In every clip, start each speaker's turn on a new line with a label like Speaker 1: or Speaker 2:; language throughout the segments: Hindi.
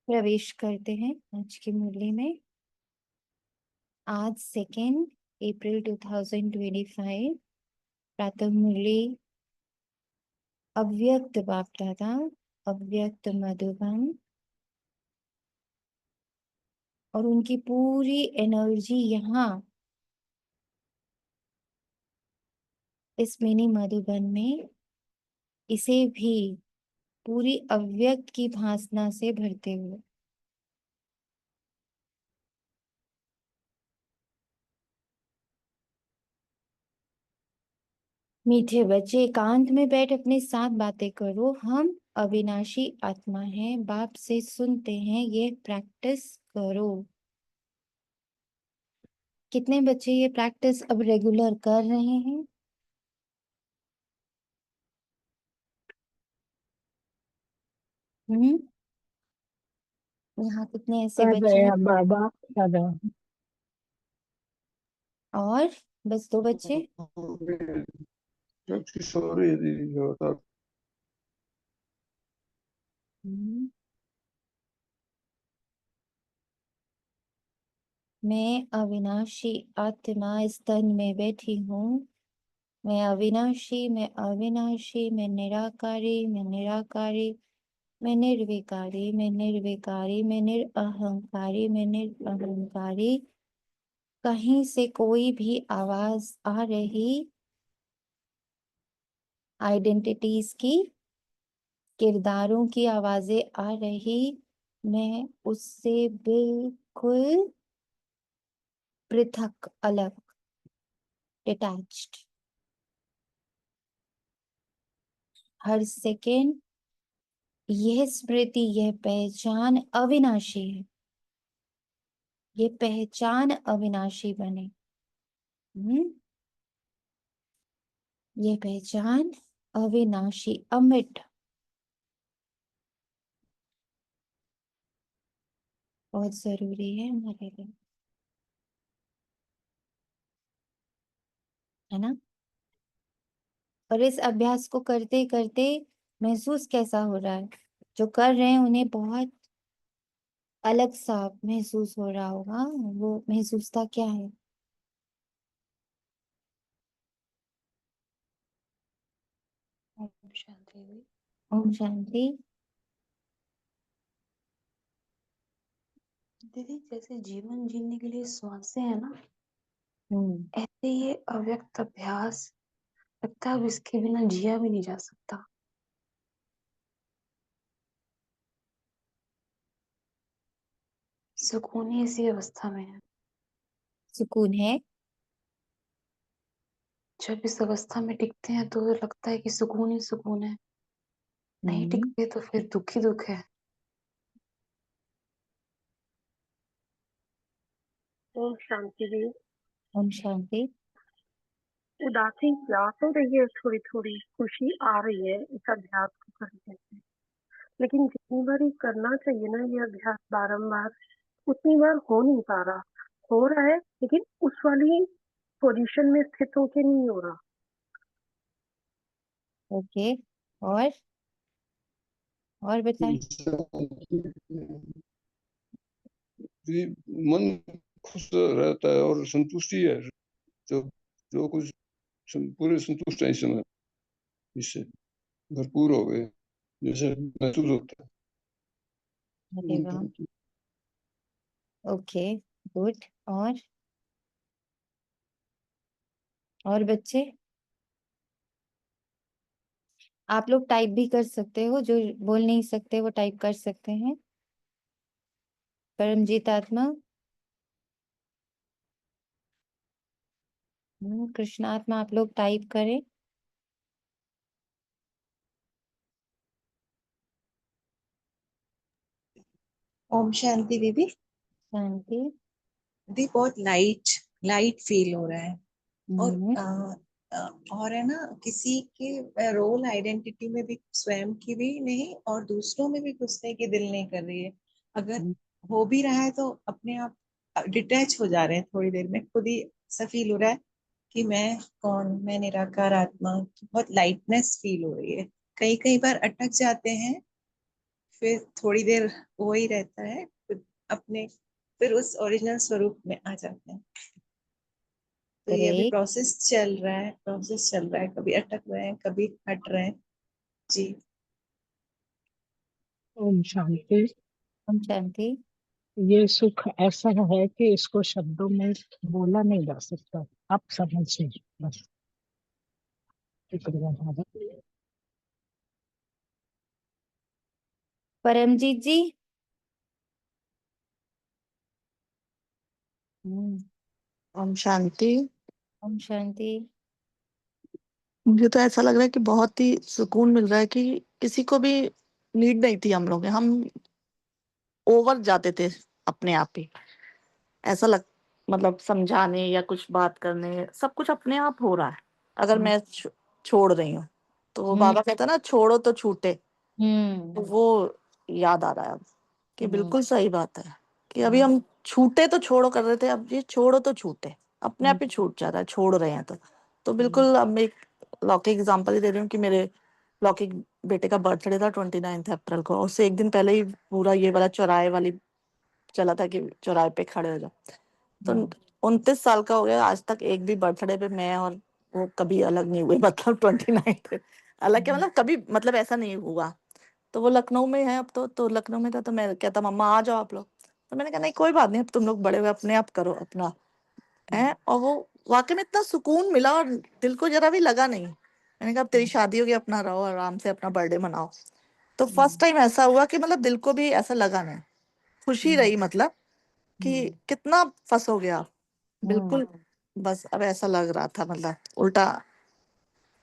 Speaker 1: प्रवेश करते हैं आज की मुरली में। आज 2 अप्रैल 2025 प्रातः मुरली अव्यक्त बाप दादा, अव्यक्त मधुबन और उनकी पूरी एनर्जी यहाँ इस मिनी मधुबन में इसे भी पूरी अव्यक्त की भासना से भरते हुए। मीठे बच्चे एकांत में बैठ अपने साथ बातें करो। हम अविनाशी आत्मा हैं, बाप से सुनते हैं, ये प्रैक्टिस करो। कितने बच्चे ये प्रैक्टिस अब रेगुलर कर रहे हैं? हम्म। यहाँ कितने ऐसे
Speaker 2: कर
Speaker 1: बच्चे
Speaker 2: रहे
Speaker 1: हैं?
Speaker 2: हैं बाबा, कर रहे हैं।
Speaker 1: और बस 2 बच्चे।
Speaker 3: प्रैक्टिस हो रही है दीदी लगातार।
Speaker 1: हम्म। मैं अविनाशी आत्मा इस तन में बैठी हूँ। मैं अविनाशी, मैं अविनाशी, मैं निराकारी, मैं निराकारी, मैं निर्विकारी, मैं निर्विकारी, मैं निरअहंकारी, मैं निरअहंकारी। कहीं से कोई भी आवाज आ रही आइडेंटिटीज की, किरदारों की आवाजें आ रही, मैं उससे बिल्कुल पृथक, अलग, डिटैच्ड। हर सेकेंड यह स्मृति, यह पहचान अविनाशी है। ये पहचान अविनाशी बने। ये पहचान अविनाशी, अमिट, बहुत जरूरी है हमारे लिए, है ना। और इस अभ्यास को करते करते महसूस कैसा हो रहा है? जो कर रहे हैं उन्हें बहुत अलग सा महसूस हो रहा होगा। वो महसूसता क्या है?
Speaker 4: ओम शांति।
Speaker 1: ओम शांति।
Speaker 4: दीदी, जैसे जीवन जीने के लिए श्वासें है ना,
Speaker 1: हम्म।
Speaker 4: ऐसे ये अव्यक्त अभ्यास लगता है अब इसके बिना जिया भी नहीं जा सकता। सुकून ही इसी अवस्था में है।
Speaker 1: सुकून है।
Speaker 4: जब इस अवस्था में टिकते हैं तो लगता है कि सुकून ही सुकून है। नहीं
Speaker 1: हम्म।
Speaker 4: टिकते तो फिर दुख ही दुख है।
Speaker 2: ओम शांति जी।
Speaker 1: ओम शांति।
Speaker 2: उदासी प्यास हो रही है, थोड़ी थोड़ी खुशी आ रही है इस अभ्यास को करने से। लेकिन जितनी बार ये करना चाहिए ना, ये अभ्यास बारंबार, उतनी बार हो नहीं पा रहा। हो रहा है लेकिन उस वाली पोजीशन में स्थित होके नहीं हो रहा।
Speaker 1: ओके। और बताएं।
Speaker 3: दीदी, मन खुश रहता है और संतुष्टि है। जो जो कुछ पूरे संतुष्ट है इस समय, इससे भरपूर हो गए जैसे महसूस होता है।
Speaker 1: अरे वाह। Okay, good. और बच्चे, आप लोग टाइप भी कर सकते हो, जो बोल नहीं सकते वो टाइप कर सकते हैं। परमजीत आत्मा, कृष्णात्मा, आप लोग टाइप करें।
Speaker 5: ओम शांति दीदी।
Speaker 1: शांति।
Speaker 5: दी बहुत लाइट लाइट फील हो रहा है। और
Speaker 1: हम्म।
Speaker 5: और है ना, किसी के रोल आइडेंटिटी में भी, स्वयं की भी नहीं और दूसरों में भी घुसने की दिल नहीं कर रही है। अगर हो भी रहा है तो अपने आप डिटैच हो जा रहे हैं। थोड़ी देर में खुद ही ऐसा फील हो रहा है कि मैं कौन, मैं निराकार आत्मा। बहुत लाइटनेस फील हो रही है। कई कई बार अटक जाते हैं, फिर थोड़ी देर वही रहता है, फिर उस ओरिजिनल स्वरूप में आ जाते हैं। तो ये अभी
Speaker 1: ग्रेट।
Speaker 5: प्रोसेस चल रहा है, कभी अटक रहे हैं, कभी हट रहे हैं। जी।
Speaker 6: ओम शांति।
Speaker 1: ओम शांति।
Speaker 6: ये सुख ऐसा है कि इसको शब्दों में बोला नहीं जा सकता, आप समझिए बस। शुक्रिया दादा।
Speaker 1: परमजीत जी। हम्म।
Speaker 7: ओम शांति।
Speaker 1: ओम शांति।
Speaker 7: मुझे तो ऐसा लग रहा है कि बहुत ही सुकून मिल रहा है कि किसी को भी नीड नहीं थी हम लोग, हम ओवर जाते थे अपने आप ही। ऐसा लग मतलब समझाने या कुछ बात करने सब कुछ अपने आप हो रहा है। अगर मैं छोड़ रही हूँ तो वो बाबा कहता है ना, छोड़ो तो छूटे। तो वो याद आ रहा है अब कि बिल्कुल सही बात है कि अभी हम छूटे तो छोड़ो कर रहे थे, अब ये छोड़ो तो छूटे, अपने आप ही छूट जा रहा है, छोड़ रहे हैं तो बिल्कुल। अब मैं एक लौकिक एग्जांपल ही दे रही हूँ कि मेरे लौकिक बेटे का बर्थडे था 29 अप्रैल को, और उससे एक दिन पहले ही पूरा ये वाला चौराहे वाली चला था कि चौराहे पे खड़े हो जाओ। तो 29 साल का हो गया, आज तक एक भी बर्थडे पे मैं और वो कभी अलग नहीं हुए, मतलब 29 अलग क्या मतलब कभी मतलब ऐसा नहीं हुआ। तो वो लखनऊ में है अब तो लखनऊ में था, तो मैं कहता मम्मा आ जाओ आप लोग। तो मैंने कहा नहीं कोई बात नहीं, अब तुम लोग बड़े हुए अपने आप करो अपना है। और वो वाकई में इतना सुकून मिला और दिल को जरा भी लगा नहीं। मैंने कहा अब तेरी शादी होगी, अपना रहो आराम से, अपना बर्थडे मनाओ। तो फर्स्ट टाइम ऐसा हुआ कि मतलब दिल को भी ऐसा लगा नहीं, खुशी रही, मतलब कि कितना फंस हो गया बिल्कुल। बस अब ऐसा लग रहा था, मतलब उल्टा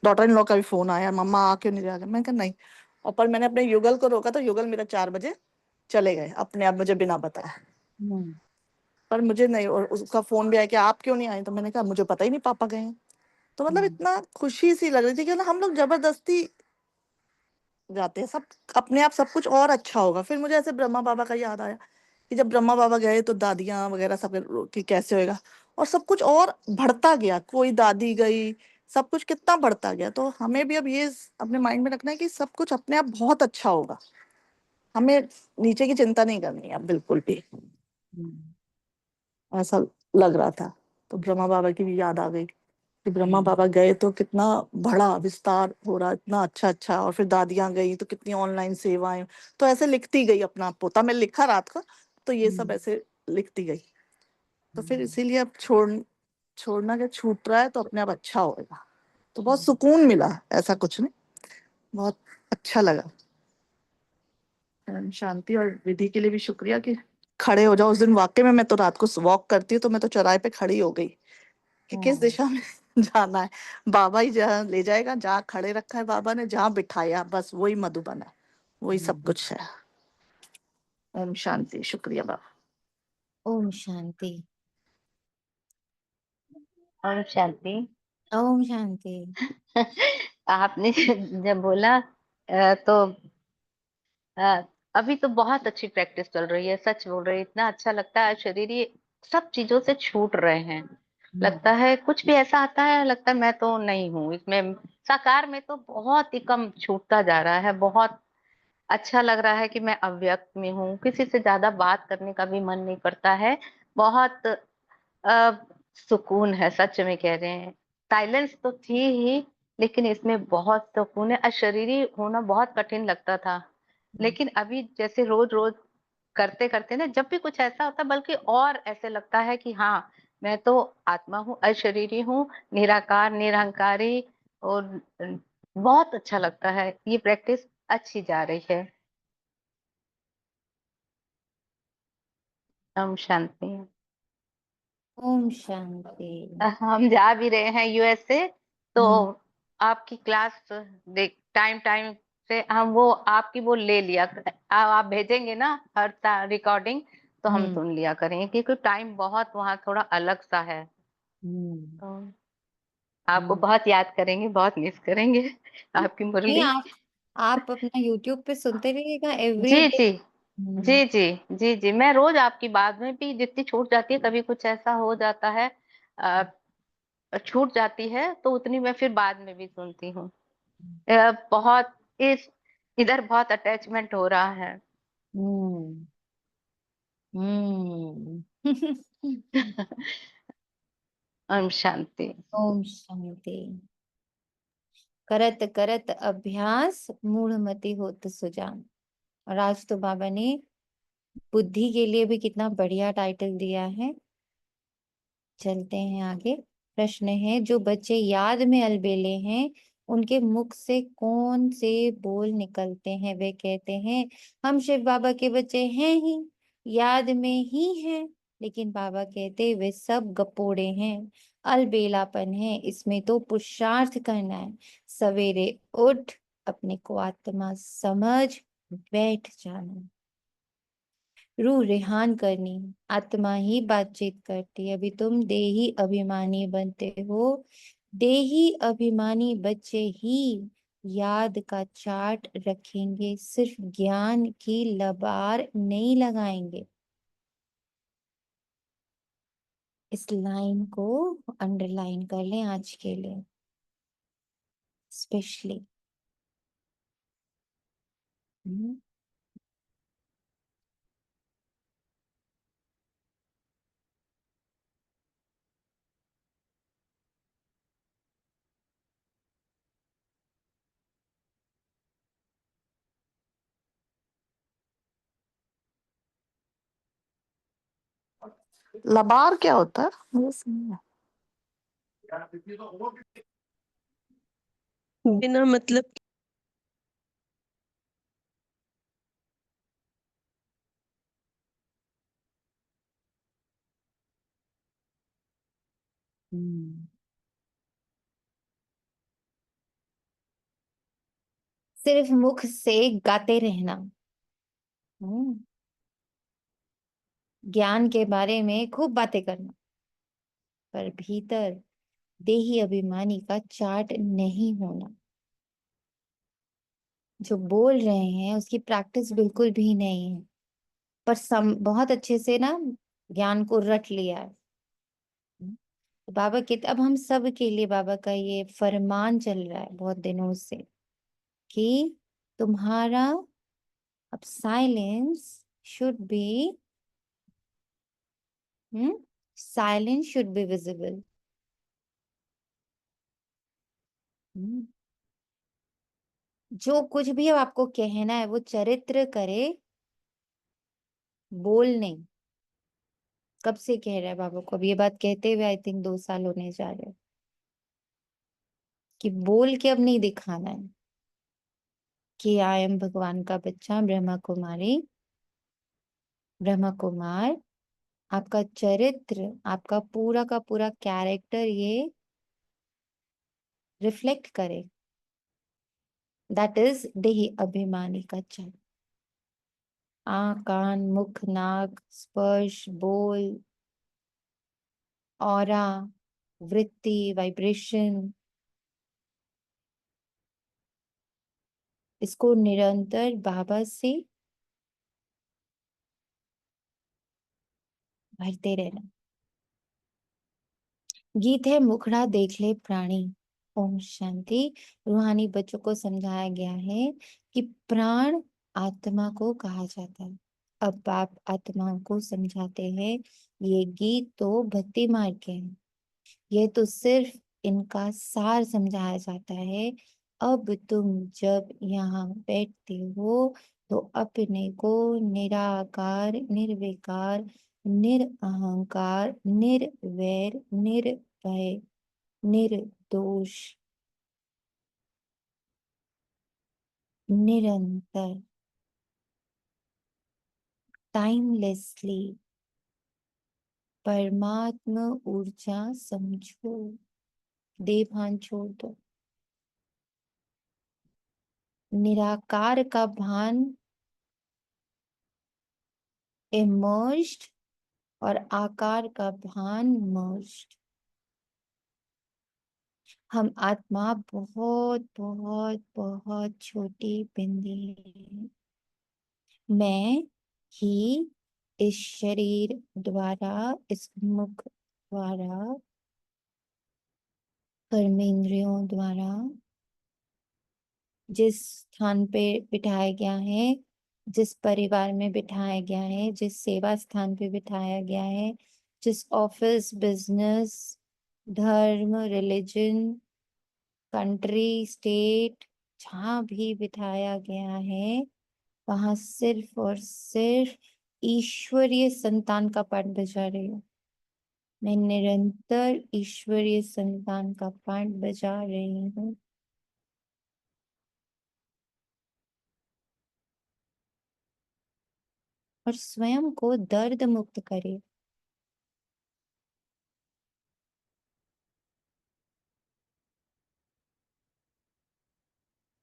Speaker 7: डॉटर इन लॉ का भी फोन आया, मम्मा आ क्यों नहीं रहा। मैं कहा नहीं। और पर मैंने अपने युगल को रोका तो युगल मेरा 4 बजे चले गए अपने आप, मुझे बिना बताए। पर मुझे नहीं, और उसका फोन भी आया कि आप क्यों नहीं आए, तो मैंने कहा मुझे पता ही नहीं पापा गए हैं। तो मतलब इतना खुशी सी लग रही थी कि ना हम लोग जबरदस्ती जाते हैं, सब अपने आप सब कुछ और अच्छा होगा। फिर मुझे ऐसे ब्रह्मा बाबा का याद आया कि जब ब्रह्मा बाबा गए तो दादियां वगैरह सब कि कैसे होएगा, और सब कुछ और बढ़ता गया, कोई दादी गई, सब कुछ कितना बढ़ता गया। तो हमें भी अब ये अपने माइंड में रखना है कि सब कुछ अपने आप बहुत अच्छा होगा, हमें नीचे की चिंता नहीं करनी है अब बिल्कुल भी। ऐसा लग रहा था। तो ब्रह्मा बाबा की भी याद आ गई कि ब्रह्मा बाबा गए तो कितना बड़ा विस्तार हो रहा, इतना अच्छा अच्छा। और फिर दादियां गई तो कितनी ऑनलाइन सेवाएं। तो ऐसे लिखती गई, अपना पोता में लिखा रात को, तो ये सब ऐसे लिखती गई। तो फिर इसीलिए अब छोड़ना क्या, छूट रहा है तो अपने आप अच्छा होगा। तो बहुत सुकून मिला, ऐसा कुछ नहीं, बहुत अच्छा लगा। शांति और विधि के लिए भी शुक्रिया कि खड़े हो जाओ। उस दिन वाकई में मैं तो रात को वॉक करती हूँ तो मैं तो चौराहे पे खड़ी हो गई कि किस दिशा में जाना है। बाबा ही जहाँ ले जाएगा, जहाँ खड़े रखा है बाबा ने, जहाँ बिठाया बस वही मधुबन है, वही सब कुछ है। ओम शांति। शुक्रिया बाबा।
Speaker 1: ओम शांति।
Speaker 8: ओम शांति।
Speaker 1: ओम शांति।
Speaker 8: आपने जब बोला तो अभी तो बहुत अच्छी प्रैक्टिस चल रही है, सच बोल रही है, इतना अच्छा लगता है, शरीर ये सब चीजों से छूट रहे हैं। लगता है कुछ भी ऐसा आता है, लगता है मैं तो नहीं हूँ इसमें, साकार में तो बहुत ही कम छूटता जा रहा है। बहुत अच्छा लग रहा है कि मैं अव्यक्त में हूँ, किसी से ज्यादा बात करने का भी मन नहीं करता है। बहुत अ, सुकून है, सच में कह रहे हैं। साइलेंस तो थी ही, लेकिन इसमें बहुत सुकून है। अशरीरी होना बहुत कठिन लगता था, लेकिन अभी जैसे रोज रोज करते करते ना, जब भी कुछ ऐसा होता बल्कि और ऐसे लगता है कि हाँ, मैं तो आत्मा हूँ, अशरीरी हूँ, निराकार निरहंकारी। और बहुत अच्छा लगता है, ये प्रैक्टिस अच्छी जा रही है। ओम शांति।
Speaker 1: ओम शांति।
Speaker 8: हम जा भी रहे हैं यूएसए, तो आपकी क्लास देख टाइम टाइम से हम वो आपकी वो ले लिया आप भेजेंगे ना हर रिकॉर्डिंग, तो हम सुन लिया करेंगे, क्योंकि टाइम बहुत वहाँ थोड़ा अलग सा है। तो आपको बहुत याद करेंगे, बहुत मिस करेंगे आपकी
Speaker 1: नहीं,
Speaker 8: मुरली।
Speaker 1: आप अपना YouTube पे सुनते रहिएगा एवरी
Speaker 8: जी
Speaker 1: डे।
Speaker 8: जी जी जी जी जी, मैं रोज आपकी बाद में भी जितनी छूट जाती है, कभी कुछ ऐसा हो जाता है छूट जाती है, तो उतनी मैं फिर बाद में भी सुनती हूँ। बहुत इस इधर बहुत अटैचमेंट हो रहा है।
Speaker 1: हम्म हम्म
Speaker 8: ओम शांति।
Speaker 1: ओम शांति। करत करत अभ्यास मूढ़मति होत सुजान। और आज तो बाबा ने बुद्धि के लिए भी कितना बढ़िया टाइटल दिया है। चलते हैं आगे। प्रश्न है, जो बच्चे याद में अलबेले हैं उनके मुख से कौन से बोल निकलते हैं? वे कहते हैं हम शिव बाबा के बच्चे हैं ही, याद में ही हैं। लेकिन बाबा कहते वे सब गपोड़े हैं, अलबेलापन है, इसमें तो पुरुषार्थ करना है। सवेरे उठ अपने को आत्मा समझ बैठ जाना, रूह रेहान करनी, आत्मा ही बातचीत करती है। अभी तुम देही अभिमानी बनते हो। देही अभिमानी बच्चे ही याद का चार्ट रखेंगे, सिर्फ ज्ञान की लबार नहीं लगाएंगे। इस लाइन को अंडरलाइन कर लें आज के लिए स्पेशली।
Speaker 7: लबार क्या होता है मुझे समझ
Speaker 2: बिना मतलब
Speaker 1: हम्म। सिर्फ मुख से गाते रहना, हम्म, ज्ञान के बारे में खूब बातें करना, पर भीतर देही अभिमानी का चार्ट नहीं होना। जो बोल रहे हैं उसकी प्रैक्टिस बिल्कुल भी नहीं है, पर बहुत अच्छे से ना ज्ञान को रट लिया है। तो बाबा के अब हम सब के लिए बाबा का ये फरमान चल रहा है बहुत दिनों से कि तुम्हारा अब silence should be, silence should be visible. जो कुछ भी अब आपको कहना है वो चरित्र करे, बोल नहीं। कब से कह रहा है बाबा को? अब ये बात कहते हुए आई थिंक 2 साल होने जा रहे हैं कि बोल के अब नहीं दिखाना है कि आई एम भगवान का बच्चा, ब्रह्मा कुमारी, ब्रह्मा कुमार। आपका चरित्र, आपका पूरा का पूरा कैरेक्टर ये रिफ्लेक्ट करे। दैट इज देही अभिमानी का चरित्र। आँख, कान, मुख, नाक, स्पर्श, बोल, ऑरा, वृत्ति, वाइब्रेशन, इसको निरंतर बाबा से भरते रहना। गीत है मुखड़ा देख ले प्राणी। ओम शांति। रूहानी बच्चों को समझाया गया है कि प्राण आत्मा को कहा जाता है। अब आप आत्मा को समझाते हैं। ये गीत तो भक्ति मार्ग के हैं, ये तो सिर्फ इनका सार समझाया जाता है। अब तुम जब यहाँ बैठते हो तो अपने को निराकार, निर्विकार, निरअहंकार, निर्वैर, निर्भय, निर्दोष, निरंतर, टाइमलेसली परमात्मा ऊर्जा समझो। देह भान छोड़ दो। निराकार का भान इमर्ज्ड और आकार का भान मर्ज्ड। हम आत्मा बहुत बहुत बहुत छोटी बिंदी है। मैं ही इस शरीर द्वारा, इस मुख द्वारा, कर्मेंद्रियों द्वारा जिस स्थान पे बिठाया गया है जिस परिवार में बिठाया गया है, जिस सेवा स्थान पे बिठाया गया है, जिस ऑफिस, बिजनेस, धर्म, रिलीजन, कंट्री, स्टेट, जहाँ भी बिठाया गया है, वहां सिर्फ और सिर्फ ईश्वरीय संतान का पाठ बजा रही हूँ। मैं निरंतर ईश्वरीय संतान का पाठ बजा रही हूँ। और स्वयं को दर्द मुक्त करे।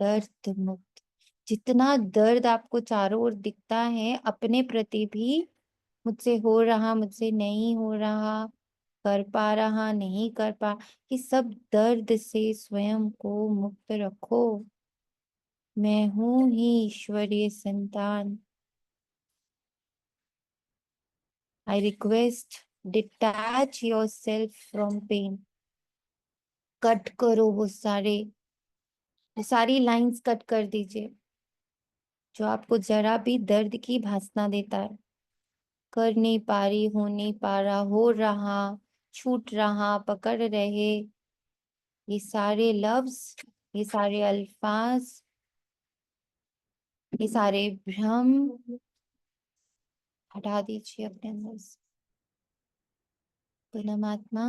Speaker 1: दर्द मुक्त। जितना दर्द आपको चारों ओर दिखता है अपने प्रति भी, मुझसे हो रहा, मुझसे नहीं हो रहा, कर पा रहा, नहीं कर पा, ये सब दर्द से स्वयं को मुक्त रखो। मैं हूं ही ईश्वरीय संतान। I request, detach yourself from pain. Cut करो वो सारी लाइंस कट कर दीजिए जो आपको जरा भी दर्द की भासना देता है। कर नहीं पा रही, हो नहीं पा रहा, हो रहा, छूट रहा, पकड़ रहे, ये सारे लफ्ज, ये सारे अल्फाज, ये सारे भ्रम हटा दीजिए अपने अंदर से। परमात्मा,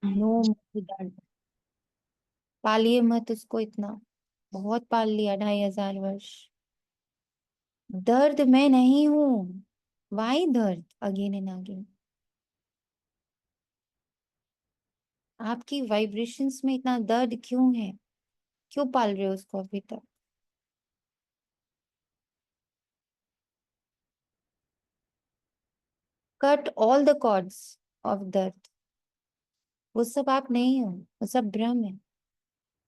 Speaker 1: नो दर्द। पालिए मत उसको इतना, बहुत पाल लिया 2500 वर्ष। दर्द मैं नहीं हूं। वाई दर्द अगेन एंड अगेन? आपकी वाइब्रेशंस में इतना दर्द क्यों है? क्यों पाल रहे हो उसको अभी तक? Cut all the cords of दर्द। वो सब आप नहीं हो, वो सब भ्रम है।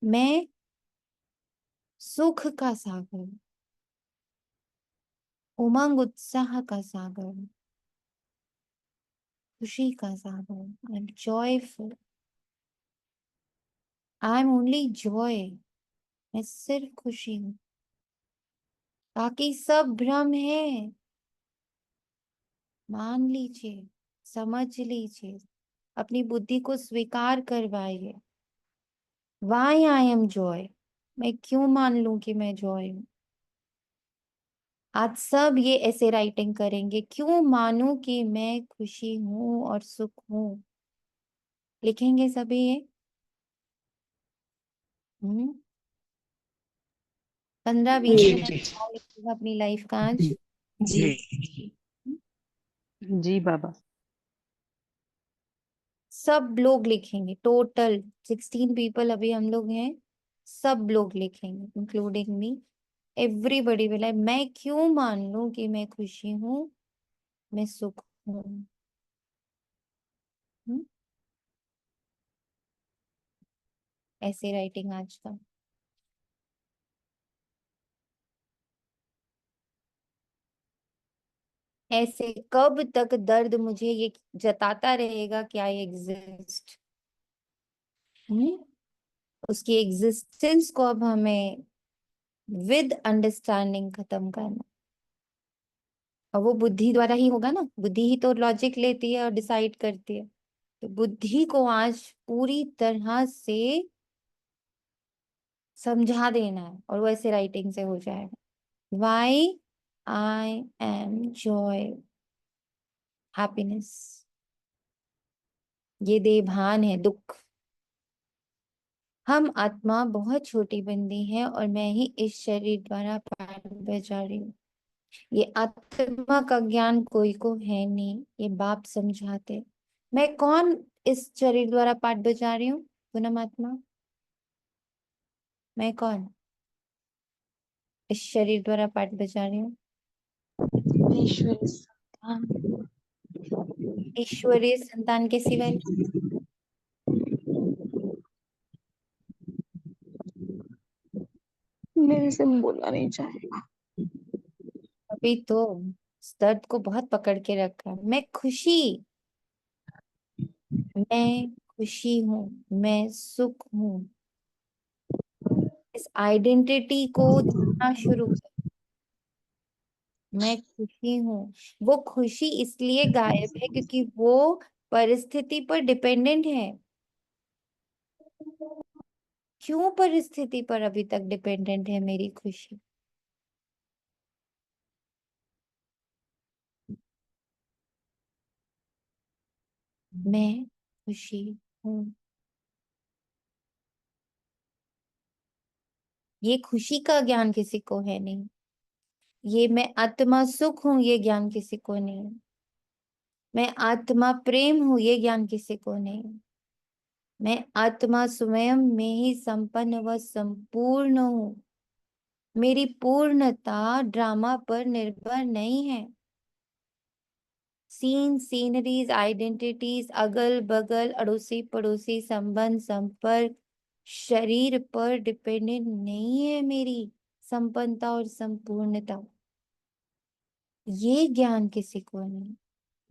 Speaker 1: मैं सुख का सागर हूं, उमंग उत्साह का सागर हूं, खुशी का सागर। I am joyful. I am only joy. मैं सिर्फ खुशी हूँ। बाकी सब भ्रम है। मान लीजिए, समझ लीजिए, अपनी बुद्धि को स्वीकार करवाइए। Why I am joy. मैं क्यों मान लूं कि मैं जॉय हूं? आज सब ये ऐसे राइटिंग करेंगे, क्यों मानूं कि मैं खुशी हूं और सुख हूं। लिखेंगे सभी ये। 15-20
Speaker 6: जी
Speaker 1: मिनट
Speaker 6: जी
Speaker 1: क्या लिखेगा अपनी लाइफ का आज?
Speaker 6: जी
Speaker 9: जी बाबा।
Speaker 1: सब लोग लिखेंगे, टोटल 16 पीपल अभी हम लोग हैं। सब लोग लिखेंगे इंक्लूडिंग मी। Everybody will. मैं क्यों मान लूं कि मैं खुशी हूं, मैं सुख हूं। हम्म? ऐसे राइटिंग आज का। ऐसे कब तक दर्द मुझे ये जताता रहेगा कि आई एग्जिस्ट? उसकी एग्जिस्टेंस को अब हमें विद अंडरस्टैंडिंग खत्म करना। और वो बुद्धि द्वारा ही होगा ना, बुद्धि ही तो लॉजिक लेती है और डिसाइड करती है। तो बुद्धि को आज पूरी तरह से समझा देना है और वो ऐसे राइटिंग से हो जाएगा। Why I am joy, happiness. ये देभान है दुख। हम आत्मा बहुत छोटी बंदी है और मैं ही इस शरीर द्वारा पाठ बजा रही हूँ। ये आत्मा का ज्ञान कोई को है नहीं, ये बाप समझाते। मैं कौन इस शरीर द्वारा पाठ बजा रही हूँ? पूनम आत्मा। मैं कौन इस शरीर द्वारा पाठ बजा रही हूँ?
Speaker 4: ईश्वरी संतान।
Speaker 1: ईश्वरीय संतान के सिवाय।
Speaker 4: मेरे से बोला नहीं जाएगा।
Speaker 1: अभी तो इस दर्द को बहुत पकड़ के रखा है। मैं खुशी हूँ, मैं सुख हूँ। इस आइडेंटिटी को जीना शुरू कर। मैं खुशी हूँ। वो खुशी इसलिए गायब है क्योंकि वो परिस्थिति पर डिपेंडेंट है। क्यों परिस्थिति पर अभी तक डिपेंडेंट है मेरी खुशी? मैं खुशी हूँ। ये खुशी का ज्ञान किसी को है नहीं। ये मैं आत्मा सुख हूँ, ये ज्ञान किसी को नहीं। मैं आत्मा प्रेम हूँ, ये ज्ञान किसी को नहीं। मैं आत्मा स्वयं में ही संपन्न व संपूर्ण हूँ। मेरी पूर्णता ड्रामा पर निर्भर नहीं है। सीन, सीनरीज, आइडेंटिटीज, अगल बगल, अड़ोसी पड़ोसी, संबंध, संपर्क, शरीर पर डिपेंडेंट नहीं है मेरी संपन्नता और संपूर्णता। ये ज्ञान किसी को नहीं।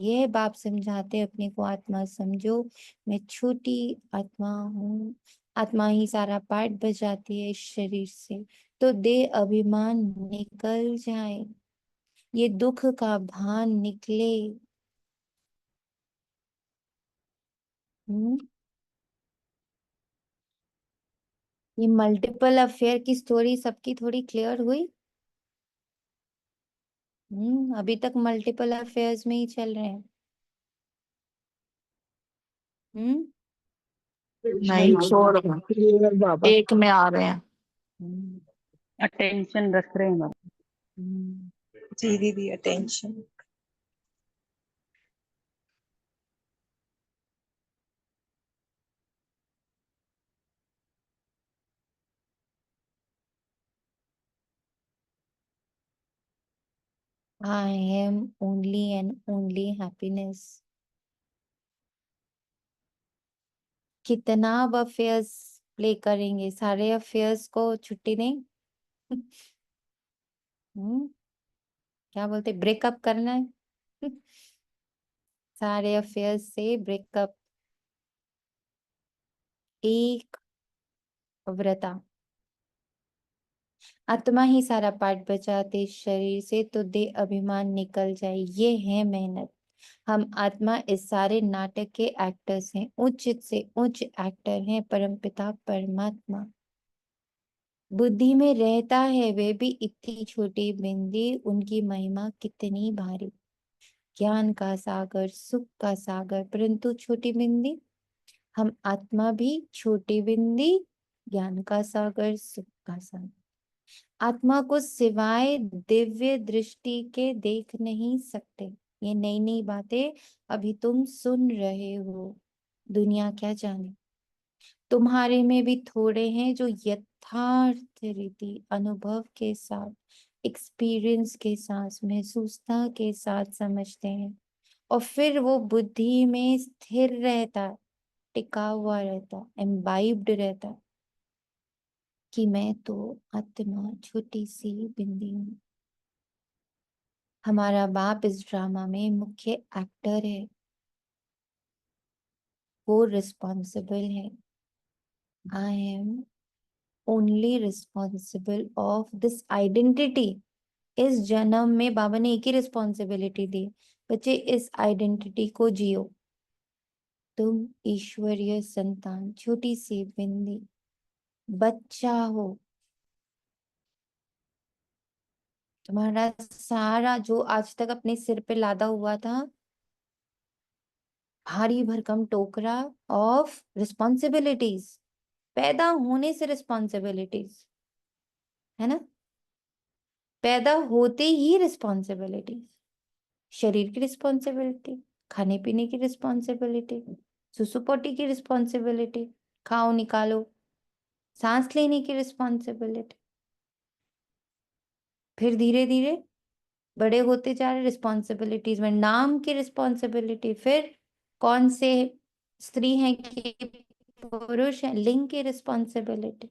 Speaker 1: ये बाप समझाते अपने को आत्मा समझो, मैं छोटी आत्मा हूँ। आत्मा ही सारा पार्ट बजाती है इस शरीर से, तो देह अभिमान निकल जाए, ये दुख का भान निकले। हम्म ये मल्टीपल अफेयर की स्टोरी सबकी थोड़ी क्लियर हुई? अभी तक मल्टीपल अफेयर्स में ही चल रहे हैं। हम्म
Speaker 7: नहीं छोड़,
Speaker 6: क्लियर बाबा।
Speaker 7: एक में आ रहे हैं।
Speaker 8: अटेंशन रख रहे हैं बाबा।
Speaker 5: जी दीदी, attention.
Speaker 1: I am only and only happiness. कितना अब अफेयर्स प्ले करेंगे? सारे अफेयर्स को छुट्टी नहीं? हम्म क्या बोलते, ब्रेकअप करना है? सारे अफेयर्स से ब्रेकअप। एक व्रता, आत्मा ही सारा पाठ बचाते शरीर से, तो देह अभिमान निकल जाए, ये है मेहनत। हम आत्मा इस सारे नाटक के एक्टर्स हैं, उच्च से उच्च एक्टर हैं परमपिता परमात्मा। बुद्धि में रहता है वे भी इतनी छोटी बिंदी, उनकी महिमा कितनी भारी। ज्ञान का सागर, सुख का सागर, परंतु छोटी बिंदी। हम आत्मा भी छोटी बिंदी, ज्ञान का सागर, सुख का सागर। आत्मा को सिवाय दिव्य दृष्टि के देख नहीं सकते। ये नई नई बातें अभी तुम सुन रहे हो, दुनिया क्या जाने। तुम्हारे में भी थोड़े हैं जो यथार्थ रीति अनुभव के साथ, एक्सपीरियंस के साथ, महसूसता के साथ समझते हैं, और फिर वो बुद्धि में स्थिर रहता है, टिका हुआ रहता, एम्बाइब्ड रहता कि मैं तो आत्मा छोटी सी बिंदी हूँ। हमारा बाप इस ड्रामा में मुख्य एक्टर है, वो रिस्पॉन्सिबल है। आई am only responsible of this identity. इस जन्म में बाबा ने एक ही रिस्पॉन्सिबिलिटी दी, बच्चे इस आइडेंटिटी को जियो। तुम ईश्वरीय संतान, छोटी सी बिंदी बच्चा हो। तुम्हारा सारा जो आज तक अपने सिर पे लादा हुआ था, भारी भरकम टोकरा ऑफ रिस्पॉन्सिबिलिटीज, पैदा होने से रिस्पॉन्सिबिलिटीज है ना, पैदा होते ही रिस्पॉन्सिबिलिटीज। शरीर की रिस्पॉन्सिबिलिटी, खाने पीने की रिस्पॉन्सिबिलिटी, सुसु पोटी की रिस्पॉन्सिबिलिटी, खाओ निकालो, सांस लेने की रिस्पॉन्सिबिलिटी। फिर धीरे धीरे बड़े होते जा रहे रिस्पॉन्सिबिलिटीज में, नाम की रिस्पॉन्सिबिलिटी, फिर कौन से स्त्री हैं कि पुरुष हैं, लिंग की रिस्पॉन्सिबिलिटी,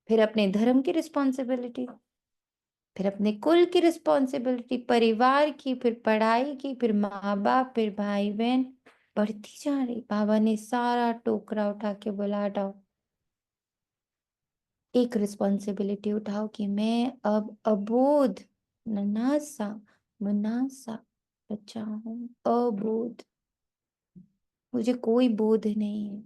Speaker 1: फिर अपने धर्म की रिस्पॉन्सिबिलिटी, फिर अपने कुल की रिस्पॉन्सिबिलिटी, परिवार की, फिर पढ़ाई की, फिर माँ बाप, फिर भाई बहन, बढ़ती जा रही। बाबा ने सारा टोकरा उठा के बोला हटाओ, एक रिस्पॉन्सिबिलिटी उठाओ कि मैं अब अबोध नन्हा मुन्ना बच्चा हूँ, अबोध, मुझे कोई बोध नहीं है।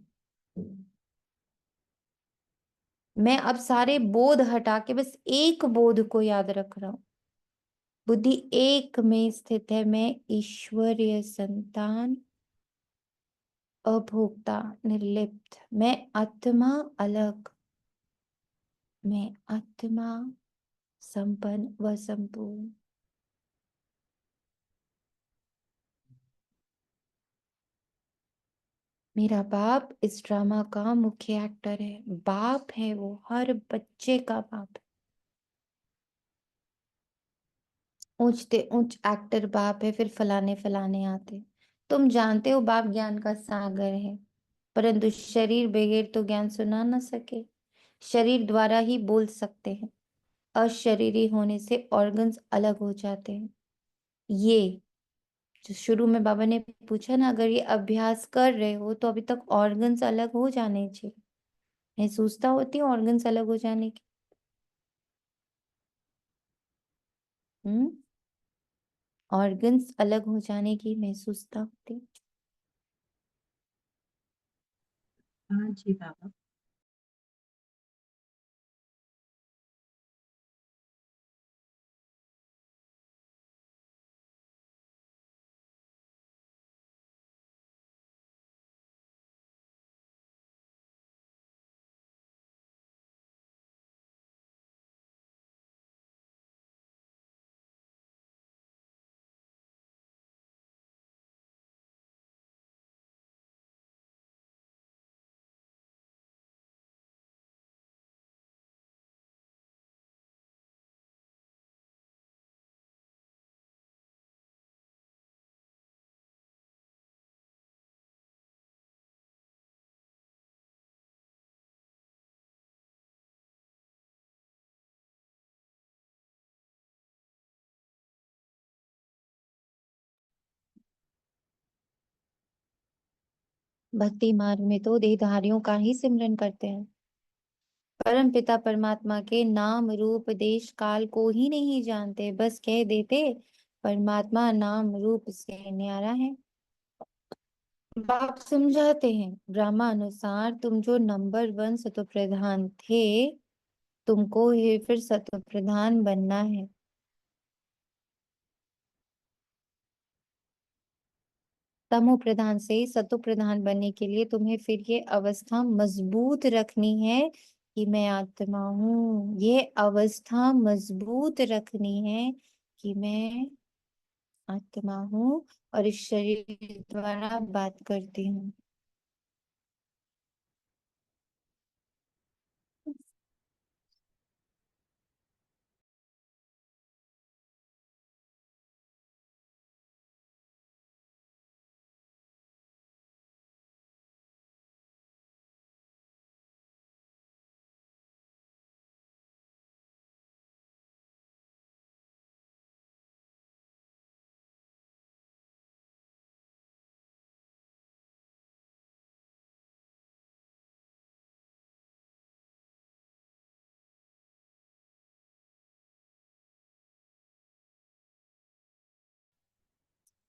Speaker 1: मैं अब सारे बोध हटा के बस एक बोध को याद रख रहा हूँ। बुद्धि एक में स्थित है। मैं ईश्वरीय संतान, अभोक्ता, निर्लिप्त। मैं आत्मा अलग, मैं आत्मा संपन्न व संपूर्ण। मेरा बाप इस ड्रामा का मुख्य एक्टर है। बाप है वो, हर बच्चे का बाप है। ऊंचते ऊंच एक्टर बाप है, फिर फलाने फलाने आते। तुम जानते हो बाप ज्ञान का सागर है, परंतु शरीर बगैर तो ज्ञान सुना ना सके। शरीर द्वारा ही बोल सकते हैं। अशरीरी होने से ऑर्गन्स अलग हो जाते हैं। ये जो शुरू में बाबा ने पूछा ना, अगर ये अभ्यास कर रहे हो तो अभी तक ऑर्गन्स अलग हो जाने चाहिए। महसूसता होती है ऑर्गन्स अलग हो जाने की? ऑर्गन्स अलग हो जाने की महसूसता होती है?
Speaker 5: हाँ जी बाबा।
Speaker 1: भक्ति मार्ग में तो देहधारियों का ही सिमरन करते हैं। परम पिता परमात्मा के नाम रूप देश काल को ही नहीं जानते, बस कह देते परमात्मा नाम रूप से न्यारा है। बाप समझाते हैं ड्रामा अनुसार तुम जो नंबर 1 सतो प्रधान थे, तुमको ही फिर सतो प्रधान बनना है। तमो प्रधान से सतो प्रधान बनने के लिए तुम्हें फिर ये अवस्था मजबूत रखनी है कि मैं आत्मा हूँ। ये अवस्था मजबूत रखनी है कि मैं आत्मा हूँ और इस शरीर द्वारा बात करती हूँ।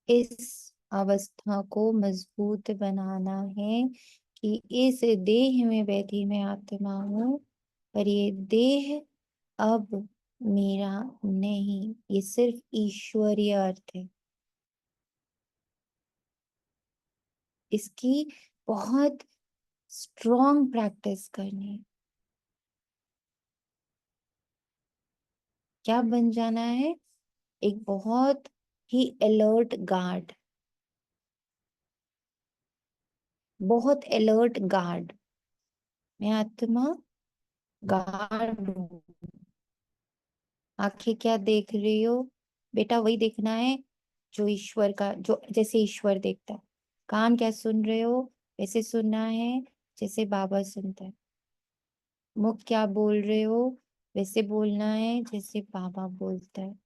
Speaker 1: इस अवस्था को मजबूत बनाना है कि इस देह में बैठी मैं आत्मा हूँ, पर ये देह अब मेरा नहीं। ये सिर्फ ईश्वरीय अर्थ है। इसकी बहुत स्ट्रॉन्ग प्रैक्टिस करनी है। क्या बन जाना है? एक बहुत ही अलर्ट गार्ड, बहुत अलर्ट गार्ड। मैं आत्मा गार्ड हूँ। आंखें क्या देख रही हो बेटा? वही देखना है जो ईश्वर का, जो जैसे ईश्वर देखता है। कान क्या सुन रहे हो? वैसे सुनना है जैसे बाबा सुनता है। मुख क्या बोल रहे हो? वैसे बोलना है जैसे बाबा बोलता है।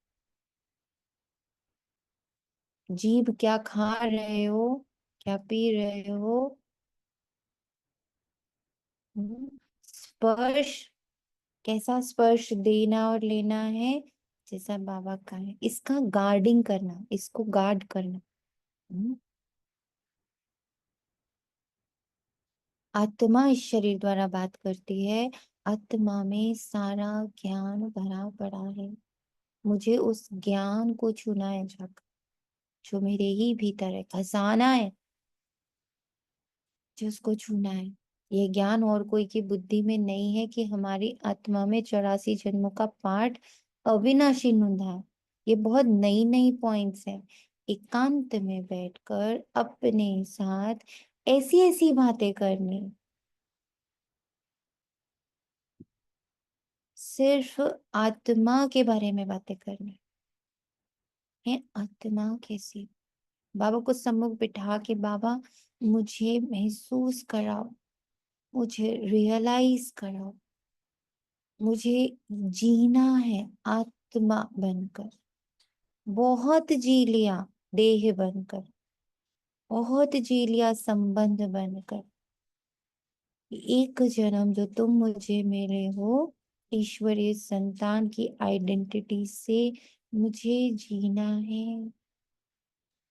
Speaker 1: जीभ क्या खा रहे हो, क्या पी रहे हो? स्पर्श कैसा स्पर्श देना और लेना है, जैसा बाबा का है। इसका गार्डिंग करना, इसको गार्ड करना। आत्मा इस शरीर द्वारा बात करती है, आत्मा में सारा ज्ञान भरा पड़ा है। मुझे उस ज्ञान को छूना है जाकर, जो मेरे ही भीतर है, खजाना है, जिसको छूना है। ये ज्ञान और कोई की बुद्धि में नहीं है कि हमारी आत्मा में 84 जन्मों का पाठ अविनाशी नुंधा है। ये बहुत नई नई पॉइंट्स है। एकांत में बैठकर अपने साथ ऐसी ऐसी बातें करनी, सिर्फ आत्मा के बारे में बातें करनी है। आत्मा कैसी, बाबा को सम्मुख बिठा के, बाबा मुझे महसूस कराओ, मुझे रियलाइज कराओ, मुझे जीना है आत्मा बनकर। बहुत जी लिया देह बनकर, बहुत जी लिया संबंध बनकर। एक जन्म जो तुम मुझे मिले हो, ईश्वरीय संतान की आइडेंटिटी से मुझे जीना है।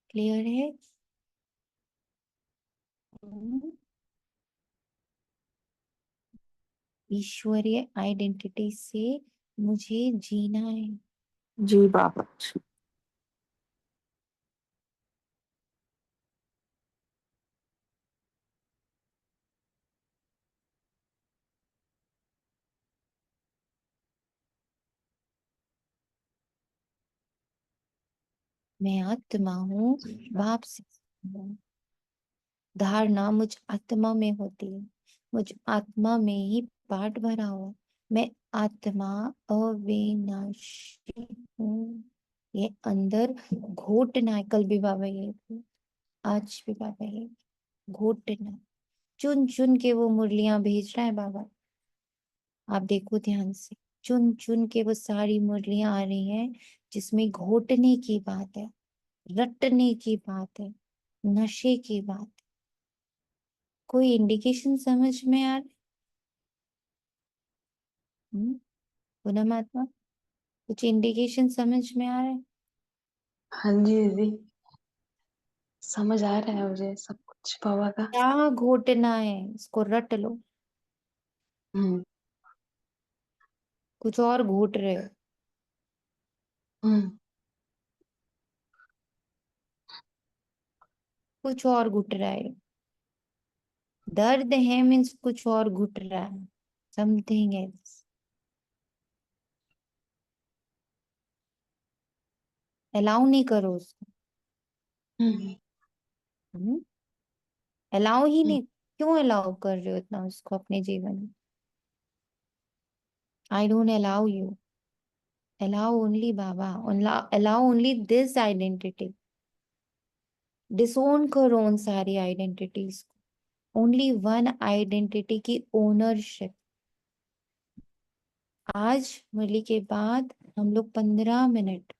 Speaker 1: क्लियर है? ईश्वरीय आइडेंटिटी से मुझे जीना है।
Speaker 7: जी बाबा।
Speaker 1: मैं आत्मा हूँ, बाप से हूँ। धारणा मुझ आत्मा में होती है, मुझ आत्मा में ही पाठ भरा हुआ। मैं आत्मा अविनाशी हूँ। ये अंदर घोटना है। कल भी बाबा ये थे, आज भी बाबा ये, घोटना। चुन चुन के वो मुरलियां भेज रहा है बाबा, आप देखो ध्यान से। चुन चुन के वो सारी मुरलियां आ रही हैं, जिसमें घोटने की बात है, रटने की बात है, नशे की बात है। कोई इंडिकेशन समझ में आ रहा है? पूनम महात्मा, कुछ इंडिकेशन समझ में आ रहा है?
Speaker 4: हाँ जी दीदी, समझ आ रहा है मुझे सब कुछ बाबा का।
Speaker 1: क्या घोटना है, इसको रट लो।
Speaker 4: हम्म।
Speaker 1: कुछ और घोट रहे हो।
Speaker 4: हम्म।
Speaker 1: कुछ और घुट रहा है। दर्द है मीन्स कुछ और घुट रहा है, समथिंग एल्स। अलाउ नहीं करो उसको।
Speaker 4: हम्म।
Speaker 1: अलाउ ही
Speaker 4: हम्म।
Speaker 1: नहीं, क्यों अलाउ कर रहे हो इतना उसको अपने जीवन में? I don't allow you, allow only बाबा, allow only this identity. Disown करो उन सारी आइडेंटिटीज को, ओनली वन आइडेंटिटी की ओनरशिप। आज मुरली के बाद हम लोग 15 मिनट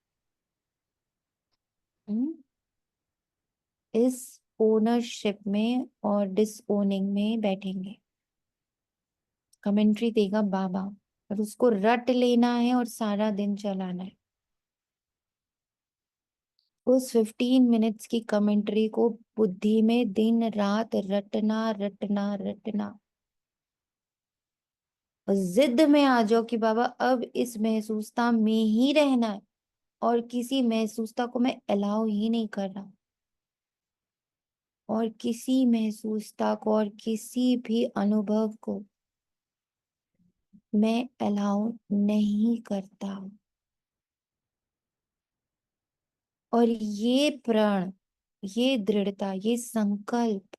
Speaker 1: इस ओनरशिप में और डिसओनिंग में बैठेंगे। कमेंट्री देगा बाबा और उसको रट लेना है और सारा दिन चलाना है। उस 15 मिनट्स की कमेंट्री को बुद्धि में दिन रात रटना रटना रटना। और जिद में आ जाओ कि बाबा अब इस महसूसता में ही रहना है, और किसी महसूसता को मैं अलाउ ही नहीं कर रहा, और किसी महसूसता को और किसी भी अनुभव को मैं अलाउ नहीं करता। और ये प्रण, ये दृढ़ता, ये संकल्प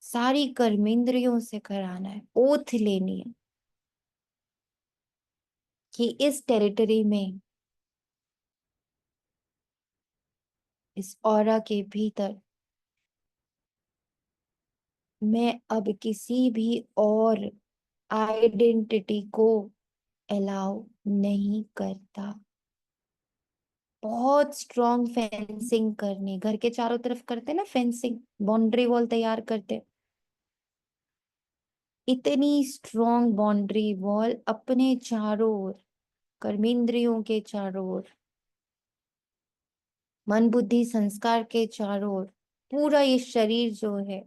Speaker 1: सारी कर्मेंद्रियों से कराना है। ओथ लेनी है कि इस टेरिटरी में, इस ऑरा के भीतर मैं अब किसी भी और आइडेंटिटी को अलाउ नहीं करता। बहुत स्ट्रॉन्ग फेंसिंग करनी, घर के चारों तरफ करते ना फेंसिंग, बाउंड्री वॉल तैयार करते। इतनी स्ट्रॉन्ग बाउंड्री वॉल अपने चारों ओर, कर्मेंद्रियों के चारों ओर, मन बुद्धि संस्कार के चारों ओर, पूरा ये शरीर जो है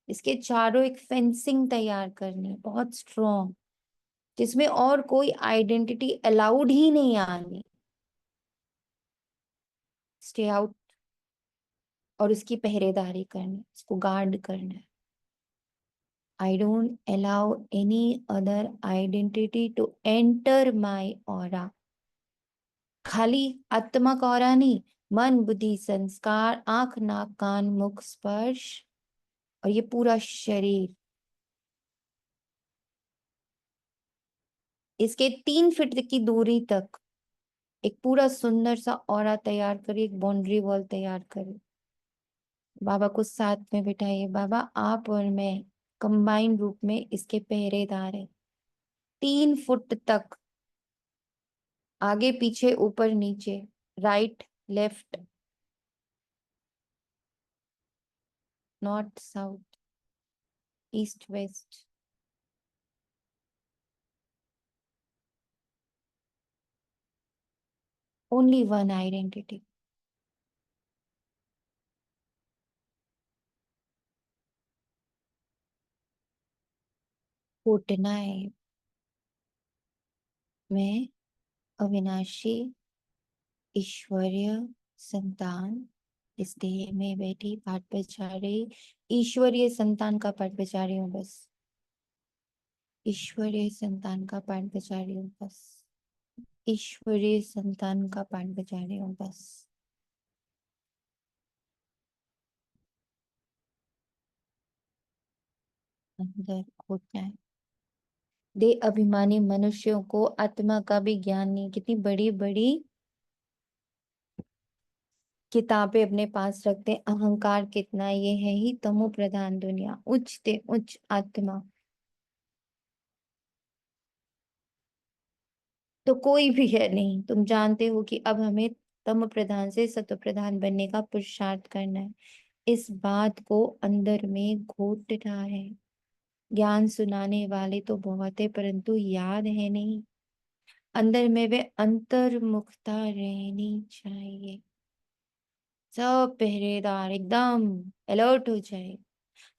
Speaker 1: इसके चारों एक फेंसिंग तैयार करनी, बहुत स्ट्रॉन्ग, जिसमें और कोई आइडेंटिटी अलाउड ही नहीं आनी। स्टे आउट, और उसकी पहरेदारी करनी, उसको गार्ड करना है। I don't allow any other identity to enter my aura. खाली आत्मा का ऑरा नहीं, मन बुद्धि संस्कार, आंख नाक कान मुख स्पर्श और ये पूरा शरीर, इसके 3 फीट की दूरी तक एक पूरा सुंदर सा ऑरा तैयार करिए, एक बाउंड्री वॉल तैयार करिए। बाबा को साथ में बिठाइए, बाबा आप और मैं कंबाइन रूप में इसके पहरेदार हैं। 3 फुट तक, आगे पीछे ऊपर नीचे, right left, north south, east west, only one identity. घुटना है, मैं अविनाशी ईश्वरीय संतान इस देह में बैठी पाठ बजा रही, ईश्वरीय संतान का पाठ बजा रही हूँ बस, ईश्वरीय संतान का पाठ बजा रही हूँ बस, ईश्वरीय संतान का पाठ बजा रही हूँ बस। अंदर घुटना है। दे अभिमानी मनुष्यों को आत्मा का भी ज्ञान नहीं, कितनी बड़ी बड़ी किताबें अपने पास रखते, अहंकार कितना, ये है ही तमो प्रधान दुनिया, उच्च ते उच्च आत्मा। तो कोई भी है नहीं, तुम जानते हो कि अब हमें तम प्रधान से सत्व प्रधान बनने का पुरुषार्थ करना है। इस बात को अंदर में घोट रहा है। ज्ञान सुनाने वाले तो बहुत है, परंतु याद है नहीं। अंदर में वे अंतर्मुखता रहनी चाहिए। सब पहरेदार एकदम अलर्ट हो जाए।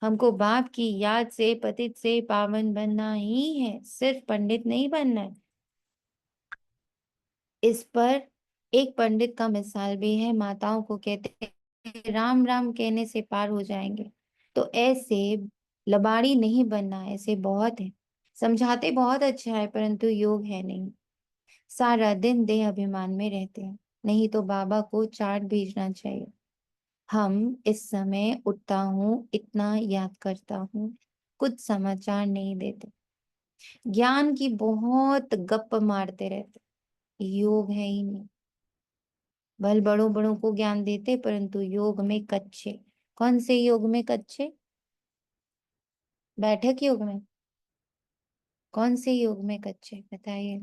Speaker 1: हमको बाप की याद से पतित से पावन बनना ही है, सिर्फ पंडित नहीं बनना है। इस पर एक पंडित का मिसाल भी है। माताओं को कहते हैं राम राम कहने से पार हो जाएंगे, तो ऐसे लबाड़ी नहीं बनना है। ऐसे बहुत है, समझाते बहुत अच्छा है, परंतु योग है नहीं। सारा दिन देह अभिमान में रहते हैं। नहीं तो बाबा को चार्ट भेजना चाहिए। हम इस समय उठता हूँ, इतना याद करता हूँ, कुछ समाचार नहीं देते, ज्ञान की बहुत गप मारते रहते, योग है ही नहीं। बल बड़ों बड़ों को ज्ञान देते, परंतु योग में कच्चे। कौन से योग में कच्चे? बैठक योग में। कौन से योग में कच्चे बताइए।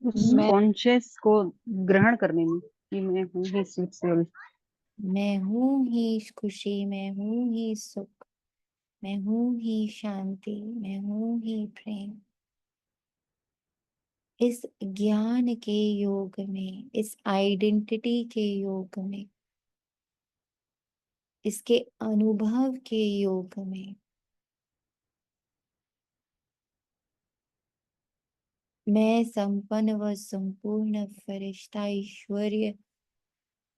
Speaker 9: उस
Speaker 6: मैं
Speaker 9: कॉन्शियस को ग्रहण करने में कि मैं हूँ ही स्वीट सोल।
Speaker 1: मैं हूँ ही खुशी, मैं हूँ ही सुख, मैं हूँ ही शांति, मैं हूँ ही प्रेम। इस ज्ञान के योग में, इस आइडेंटिटी के योग में, इसके अनुभव के योग में मैं संपन्न व संपूर्ण फरिश्ता ईश्वरीय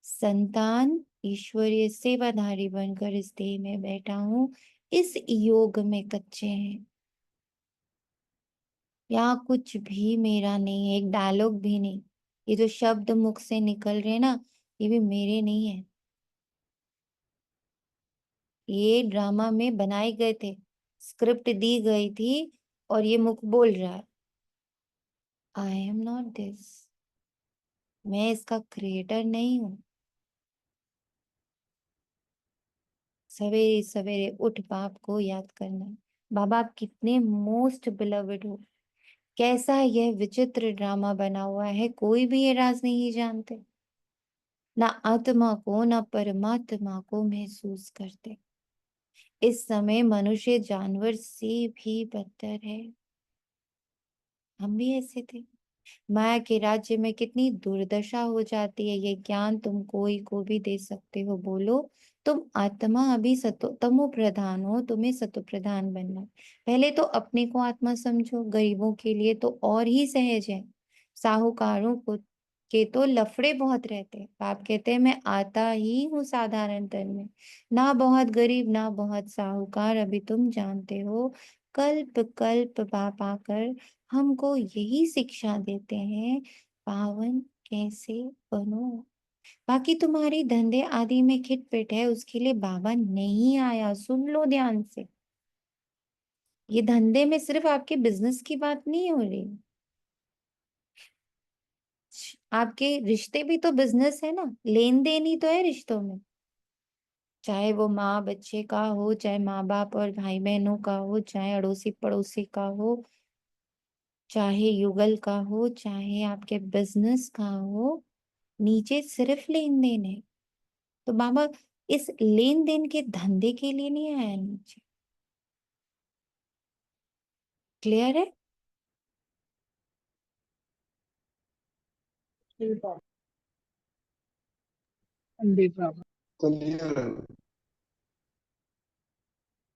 Speaker 1: संतान, ईश्वरीय सेवाधारी बनकर इस देह में बैठा हूँ। इस योग में कच्चे हैं। यहाँ कुछ भी मेरा नहीं है, एक डायलॉग भी नहीं। ये जो शब्द मुख से निकल रहे हैं ना, ये भी मेरे नहीं है। ये ड्रामा में बनाए गए थे, स्क्रिप्ट दी गई थी, और ये मुख बोल रहा है। I am not this. मैं इसका क्रिएटर नहीं हूँ। सवेरे सवेरे उठ बाप को याद करना है। बाबा आप कितने मोस्ट बिलवेड हो। कैसा यह विचित्र ड्रामा बना हुआ है, कोई भी ये राज नहीं जानते। ना आत्मा को ना परमात्मा को महसूस करते। इस समय मनुष्य जानवर से भी बदतर है। हम भी ऐसे थे। माया के राज्य में कितनी दुर्दशा हो जाती है, ये ज्ञान तुम कोई को भी दे सकते हो। बोलो, तुम आत्मा अभी सतो तमो प्रधान हो, तुम्हें सतो प्रधान बनना है। पहले तो अपने को आत्मा समझो। गरीबों के लिए तो और ही सहज है। साहूकारों को के तो लफड़े बहुत रहते हैं। आप कहते हैं मैं आता ही हूँ साधारण तन में, ना बहुत गरीब ना बहुत साहूकार। अभी तुम जानते हो, कल्प कल्प पाप आकर हमको यही शिक्षा देते हैं, पावन कैसे बनो। बाकी तुम्हारी धंधे आदि में खिटपिट है, उसके लिए बाबा नहीं आया। सुन लो ध्यान से, ये धंधे में सिर्फ आपके बिजनेस की बात नहीं हो रही, आपके रिश्ते भी तो बिजनेस है ना, लेन देन ही तो है रिश्तों में। चाहे वो माँ बच्चे का हो, चाहे माँ बाप और भाई बहनों का हो, चाहे अड़ोसी पड़ोसी का हो, चाहे युगल का हो, चाहे आपके बिजनेस का हो, नीचे सिर्फ लेन देन है। तो बाबा इस लेन देन के धंधे के लिए नहीं आया नीचे। क्लियर है?
Speaker 6: जी बाबा। जी बाबा।
Speaker 3: क्लियर है।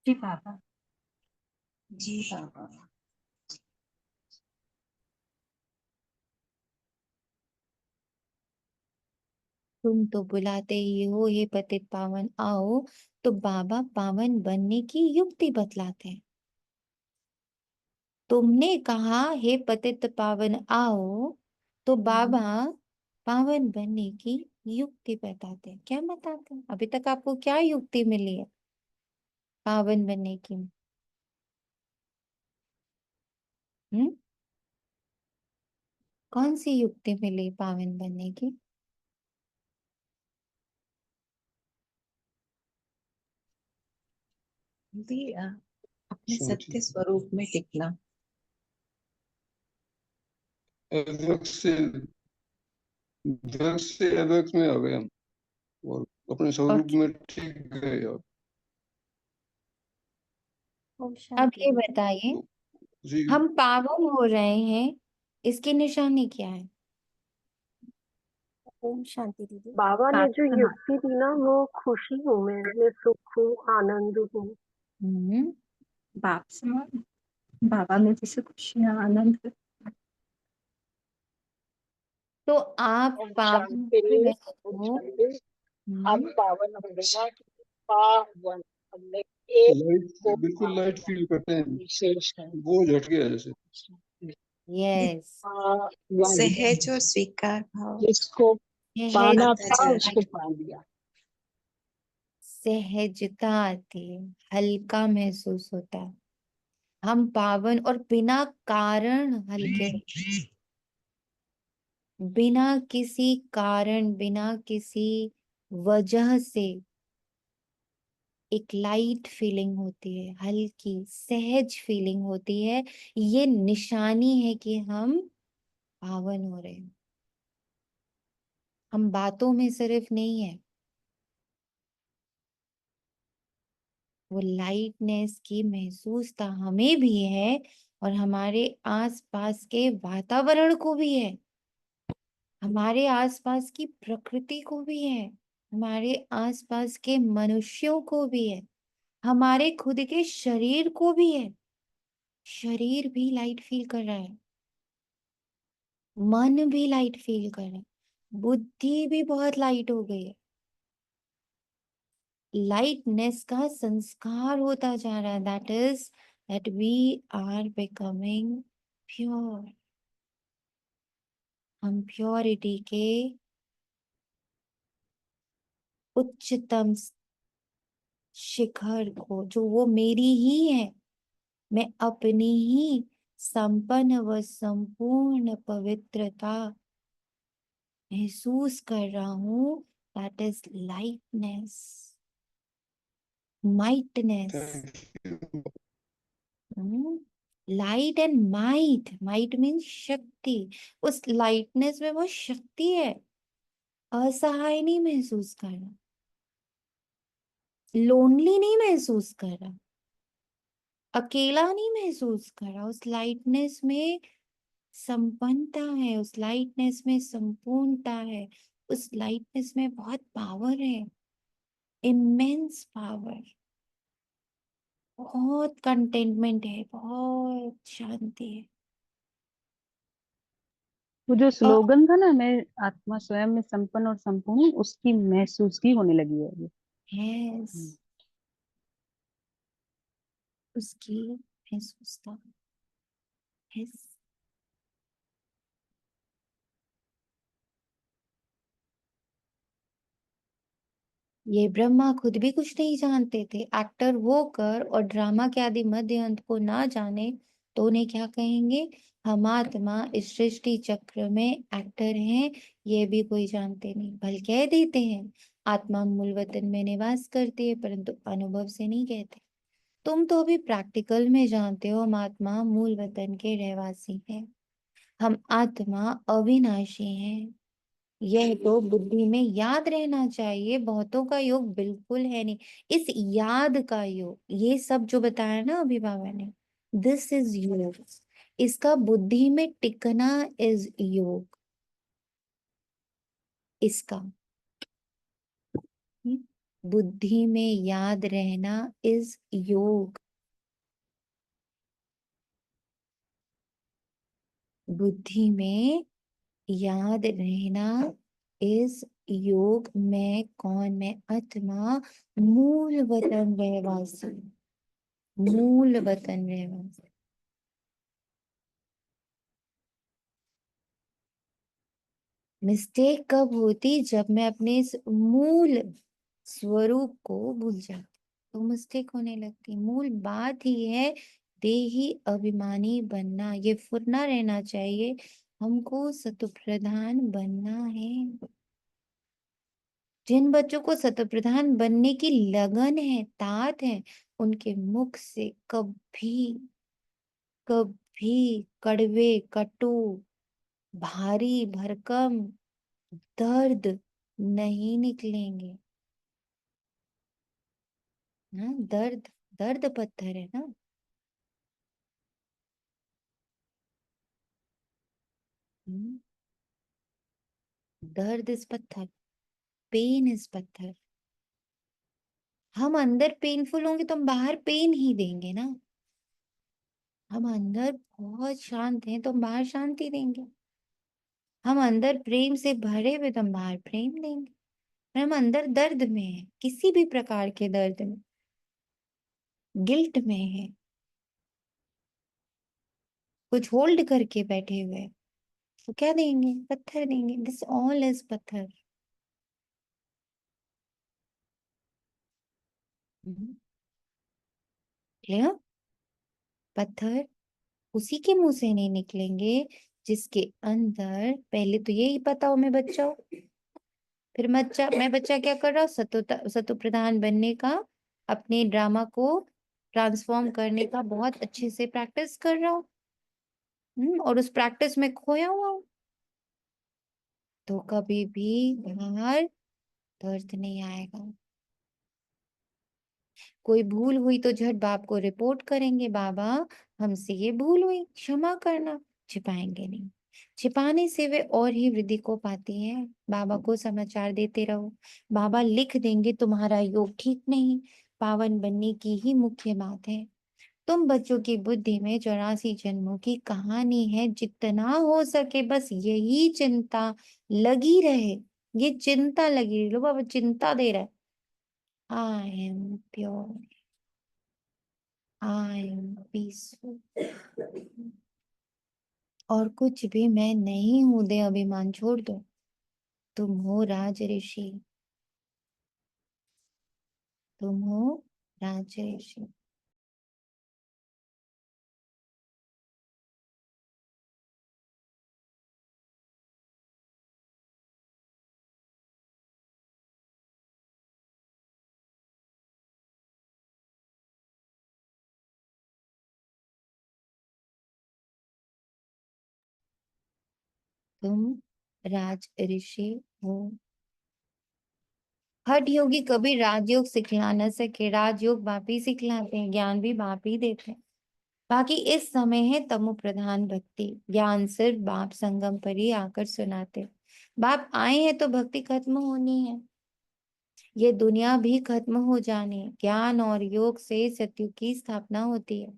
Speaker 6: जी बाबा।
Speaker 5: जी बाबा।
Speaker 1: तुम तो बुलाते ही हो, हे पतित पावन आओ। तो बाबा पावन बनने की युक्ति बतलाते हैं। तुमने कहा हे पतित पावन आओ, तो बाबा पावन बनने की युक्ति बताते हैं। क्या बताते हैं? अभी तक आपको क्या युक्ति मिली है पावन बनने की? हम्म, कौन सी युक्ति मिली पावन बनने की?
Speaker 5: भी अपने
Speaker 3: समझिए,
Speaker 5: सत्य स्वरूप में टिकना।
Speaker 3: अव्यक्त से व्यक्त से अव्यक्त में आ गए हम, और अपने
Speaker 1: और
Speaker 3: स्वरूप में ठीक गए। अब
Speaker 1: अब ये बताइए,
Speaker 3: तो उसी
Speaker 1: हम पावन हो रहे हैं, इसकी निशानी क्या है?
Speaker 2: ओम शांति दीदी। बाबा ने जो युक्ति दी ना, वो खुशी हूँ मैं सुख हूँ, आनंद हूँ।
Speaker 1: हम्म,
Speaker 9: बाप समान बाबा में जैसे खुशियाँ आनंद।
Speaker 1: तो आप
Speaker 6: ओम
Speaker 1: पावन
Speaker 6: शांति।
Speaker 1: ही नहीं
Speaker 6: ओम
Speaker 1: हो।
Speaker 6: शांति। हम
Speaker 1: हम्म,
Speaker 6: पावन हो गए ना, पावन हमने एक
Speaker 3: लाइट,
Speaker 6: को
Speaker 3: बिल्कुल लाइट
Speaker 6: पावन
Speaker 3: फील करते हैं,
Speaker 6: विशेष है।
Speaker 3: बोझ हट गया जैसे।
Speaker 1: यस,
Speaker 6: पावन
Speaker 5: सहज और स्वीकार भाव
Speaker 6: जिसको
Speaker 1: सहज
Speaker 6: पाना
Speaker 5: आता
Speaker 6: था
Speaker 5: जा रहा
Speaker 6: उसको
Speaker 5: है।
Speaker 6: पा लिया।
Speaker 1: सहजता आती है, हल्का महसूस होता है। हम पावन और बिना कारण हल्के, बिना किसी कारण, बिना किसी वजह से एक लाइट फीलिंग होती है, हल्की सहज फीलिंग होती है। ये निशानी है कि हम पावन हो रहे हैं। हम बातों में सिर्फ नहीं है, वो लाइटनेस की महसूसता हमें भी है और हमारे आसपास के वातावरण को भी है, हमारे आसपास की प्रकृति को भी है, हमारे आसपास के मनुष्यों को भी है, हमारे खुद के शरीर को भी है। शरीर भी लाइट फील कर रहा है, मन भी लाइट फील कर रहा है, बुद्धि भी बहुत लाइट हो गई है। लाइटनेस का संस्कार होता जा रहा है। That is that we are becoming pure. हम प्योरिटी के उच्चतम शिखर को, जो वो मेरी ही है, मैं अपनी ही संपन्न व संपूर्ण पवित्रता महसूस कर रहा हूं। That is lightness, mightness.
Speaker 3: Thank you.
Speaker 1: Light and might, might means शक्ति। उस लाइटनेस में वो शक्ति है, असहाय नहीं महसूस करना। लोनली नहीं महसूस कर रहा, अकेला नहीं महसूस कर रहा। उस लाइटनेस में संपन्नता है, उस लाइटनेस में संपूर्णता है, उस लाइटनेस में बहुत पावर है, इमेंस पावर। बहुत कंटेनमेंट है, बहुत शांति है।
Speaker 10: वो जो
Speaker 1: और
Speaker 10: स्लोगन था ना, मैं आत्मा स्वयं में संपन्न और संपूर्ण हूँ, उसकी महसूसगी होने लगी है अभी।
Speaker 1: यस, उसकी महसूसता। यस, ये ब्रह्मा खुद भी कुछ नहीं जानते थे। एक्टर होकर और ड्रामा के आदि मध्य अंत को ना जाने तो उन्हें क्या कहेंगे? हम आत्मा इस सृष्टि चक्र में एक्टर हैं, ये भी कोई जानते नहीं। भल कह देते हैं आत्मा मूल वतन में निवास करती है, परंतु अनुभव से नहीं कहते। तुम तो अभी प्रैक्टिकल में जानते हो हम आत्मा मूल वतन के रहवासी हैं, हम आत्मा अविनाशी हैं। यह तो बुद्धि में याद रहना चाहिए। बहुतों का योग बिल्कुल है नहीं। इस याद का योग, ये सब जो बताया ना अभी बाबा ने, दिस इज योग। इसका बुद्धि में टिकना इज योग। इसका बुद्धि में याद रहना इज योग। बुद्धि में याद रहना इस योग। मैं कौन? मैं आत्मा मूल वतन रहवासी, मूल वतन रहवासी। मिस्टेक कब होती? जब मैं अपने इस मूल स्वरूप को भूल जाती, तो मिस्टेक होने लगती। मूल बात ही है देही अभिमानी बनना। ये फुरना रहना चाहिए, हमको सतप्रधान बनना है। जिन बच्चों को सतप्रधान बनने की लगन है, तात है, उनके मुख से कभी कभी कड़वे, कटु, भारी भरकम दर्द नहीं निकलेंगे। हाँ, दर्द, दर्द पत्थर है ना। हम्म, दर्द इस पत्थर, पेन इस पत्थर। हम अंदर पेनफुल होंगे तो हम बाहर पेन ही देंगे ना। हम अंदर बहुत शांत हैं तो हम बाहर शांति देंगे। हम अंदर प्रेम से भरे हुए तो हम बाहर प्रेम देंगे। और हम अंदर दर्द में है, किसी भी प्रकार के दर्द में, गिल्ट में है, कुछ होल्ड करके बैठे हुए हैं, तो क्या देंगे? पत्थर देंगे। दिस ऑल इज पत्थर। क्लियर? पत्थर उसी के मुंह से नहीं निकलेंगे जिसके अंदर पहले तो यही पता हो मैं बच्चा हूं। फिर मैं बच्चा क्या कर रहा हूँ? सतो प्रधान बनने का, अपने ड्रामा को ट्रांसफॉर्म करने का बहुत अच्छे से प्रैक्टिस कर रहा हूँ। और उस प्रैक्टिस में खोया हुआ हूँ, तो कभी भी बाहर दर्द नहीं आएगा। कोई भूल हुई तो झट बाप को रिपोर्ट करेंगे, बाबा हमसे ये भूल हुई, क्षमा करना। छिपाएंगे नहीं। छिपाने से वे और ही वृद्धि को पाती है। बाबा को समाचार देते रहो, बाबा लिख देंगे तुम्हारा योग ठीक नहीं। पावन बनने की ही मुख्य बात है। तुम बच्चों की बुद्धि में 84 जन्मों की कहानी है। जितना हो सके बस यही चिंता लगी रहे। ये चिंता लगी रही। लो बाबा चिंता दे रहा है। I am pure, I am peaceful. और कुछ भी मैं नहीं हूं, दे अभिमान छोड़ दो। तुम हो राज ऋषि, तुम हो राज ऋषि। तुम राज ऋषि हो। हठ योगी कभी राजयोग सिखला न सके, राजयोग बाप ही सिखलाते हैं, ज्ञान भी बाप ही देते हैं। बाकी इस समय है तमो प्रधान भक्ति, ज्ञान सिर्फ बाप संगम पर ही आकर सुनाते। बाप आए हैं तो भक्ति खत्म होनी है, ये दुनिया भी खत्म हो जानी है। ज्ञान और योग से सतयुग की स्थापना होती है।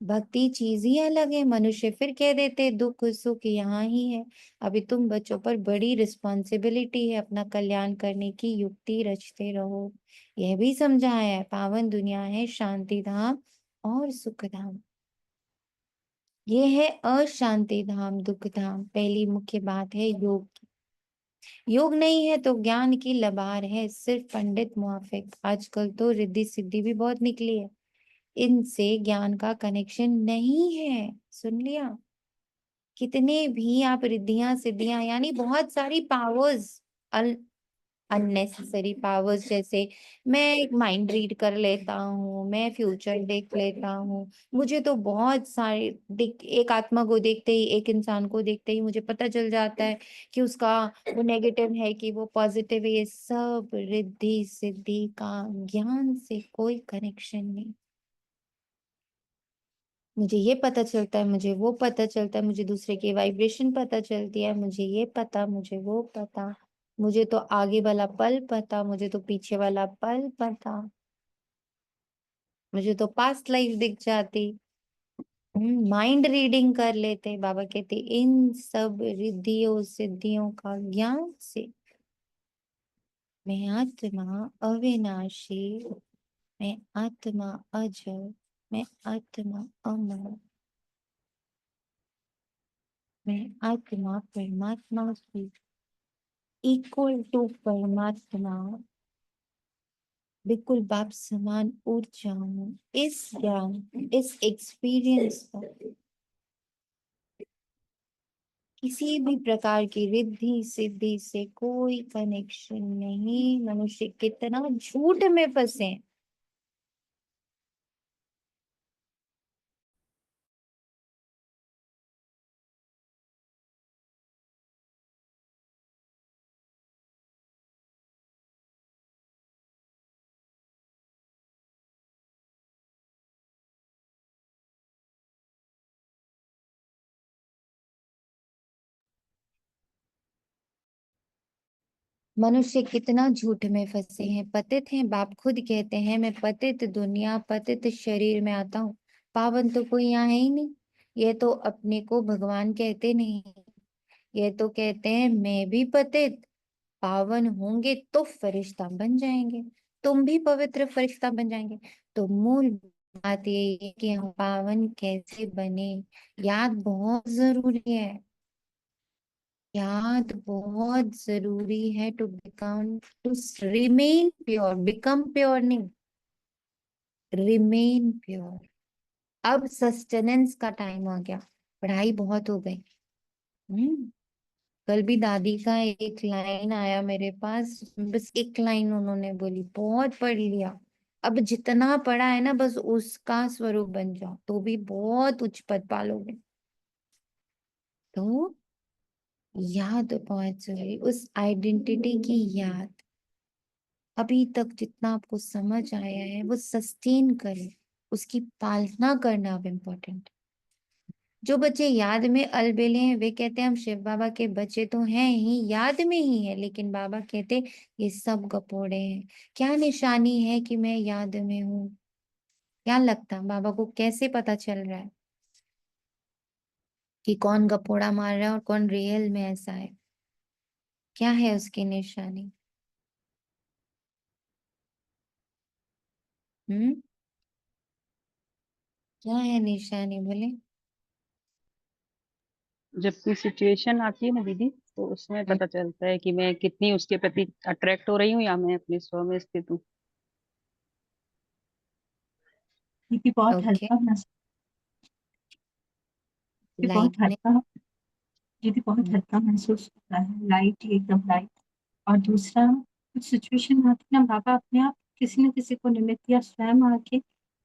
Speaker 1: भक्ति चीज ही अलग है। मनुष्य फिर कह देते दुख सुख यहाँ ही है। अभी तुम बच्चों पर बड़ी रिस्पॉन्सिबिलिटी है, अपना कल्याण करने की युक्ति रचते रहो। यह भी समझाया है, पावन दुनिया है शांति धाम और सुख धाम। ये है अशांति धाम दुख धाम। पहली मुख्य बात है योग की। योग नहीं है तो ज्ञान की लबार है, सिर्फ पंडित मुआफिक। आजकल तो रिद्धि सिद्धि भी बहुत निकली है, इनसे ज्ञान का कनेक्शन नहीं है। सुन लिया? कितने भी आप रिद्धियां सिद्धियां यानी बहुत सारी पावर्स, अननेसेसरी पावर्स, जैसे मैं एक माइंड रीड कर लेता हूँ, मैं फ्यूचर देख लेता हूँ, मुझे तो बहुत सारे एक आत्मा को देखते ही, एक इंसान को देखते ही मुझे पता चल जाता है कि उसका वो नेगेटिव है कि वो पॉजिटिव है। ये सब रिद्धि सिद्धि का, ज्ञान से कोई कनेक्शन नहीं। मुझे ये पता चलता है, मुझे वो पता चलता है, मुझे दूसरे की वाइब्रेशन पता चलती है, मुझे ये पता, मुझे वो पता, मुझे तो आगे वाला पल पता, मुझे तो पीछे वाला पल पता, मुझे तो पास्ट लाइफ दिख जाती। माइंड रीडिंग कर लेते। बाबा कहते इन सब रिद्धियों सिद्धियों का ज्ञान से मैं आत्मा अविनाशी, मैं आत्मा अजर, मैं आत्मा अमर, मैं आत्मा परमात्मा की इक्वल टू परमात्मा, बिल्कुल बाप समान ऊर्जा हूँ। इस ज्ञान, इस एक्सपीरियंस का किसी भी प्रकार की रिद्धि सिद्धि से कोई कनेक्शन नहीं। मनुष्य कितना झूठ में फंसे हैं। मनुष्य कितना झूठ में फंसे हैं। पतित हैं, बाप खुद कहते हैं मैं पतित दुनिया पतित शरीर में आता हूँ, पावन तो कोई यहाँ है ही नहीं। ये तो अपने को भगवान कहते नहीं, ये तो कहते हैं मैं भी पतित, पावन होंगे तो फरिश्ता बन जाएंगे, तुम भी पवित्र फरिश्ता बन जाएंगे। तो मूल बात यही है कि हम पावन कैसे बने। याद बहुत जरूरी है, याद बहुत जरूरी है to become, to remain pure. Become pure नहीं, रिमेन प्योर। अब सस्टेनेंस का टाइम आ गया, पढ़ाई बहुत हो गई। कल भी दादी का एक लाइन आया मेरे पास, बस एक लाइन उन्होंने बोली, बहुत पढ़ लिया, अब जितना पढ़ा है ना बस उसका स्वरूप बन जाओ तो भी बहुत उच्च पद पालोगे। तो याद बहुत जरूरी, उस आइडेंटिटी की याद। अभी तक जितना आपको समझ आया है वो सस्टेन करें, उसकी पालना करना अब इम्पोर्टेंट। जो बच्चे याद में अलबेले हैं वे कहते हैं हम शिव बाबा के बच्चे तो हैं ही, याद में ही है, लेकिन बाबा कहते ये सब गपोड़े हैं। क्या निशानी है कि मैं याद में हूँ? क्या लगता बाबा को कैसे पता चल रहा है कि कौन गपोड़ा मार रहा है और कौन रियल में ऐसा है? क्या है उसकी निशानी? हम्म, क्या है निशानी बोले?
Speaker 10: जब कोई सिचुएशन आती है ना दीदी, तो उसमें पता चलता है कि मैं कितनी उसके प्रति अट्रैक्ट हो रही हूँ या मैं अपने स्व में स्थित हूँ।
Speaker 9: ये भी बहुत
Speaker 1: ओके,
Speaker 9: हल्का महसूस, ये बहुत
Speaker 1: लाइट में।
Speaker 9: हल्का, ये भी बहुत हल्का महसूस होता है, लाइट, एकदम लाइट। और दूसरा, कुछ सिचुएशन आती है ना, बाबा अपने आप किसी न किसी को निमित्त या स्वयं आके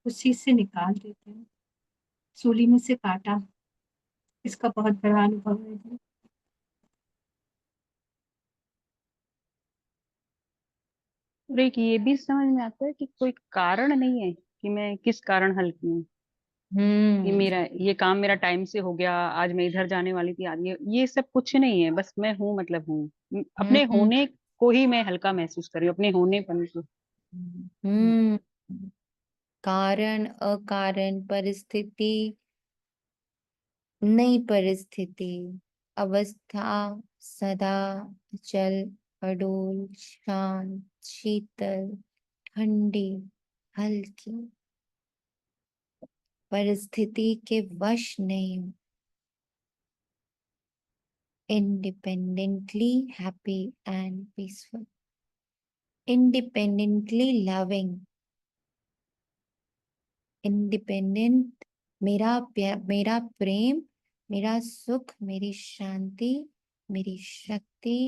Speaker 9: उस चीज से निकाल देते हैं, सूली में से काटा। इसका बहुत बड़ा अनुभव है।
Speaker 10: और एक ये भी समझ में आता है कि कोई कारण नहीं है कि मैं किस कारण हल्की हूँ, कि मेरा ये काम मेरा टाइम से हो गया, आज मैं इधर जाने वाली थी, आज ये सब कुछ नहीं है, बस मैं हूँ, मतलब हूँ। अपने
Speaker 1: हम्म
Speaker 10: होने को ही मैं हल्का महसूस कर रही हूँ, अपने होनेपन को।
Speaker 1: हम्म कारण अकारण परिस्थिति नई परिस्थिति अवस्था सदा चल अडोल शांत शीतल ठंडी हल्की परिस्थिति के वश नहीं हूं independently happy and peaceful independently loving independent मेरा प्रेम मेरा सुख मेरी शांति मेरी शक्ति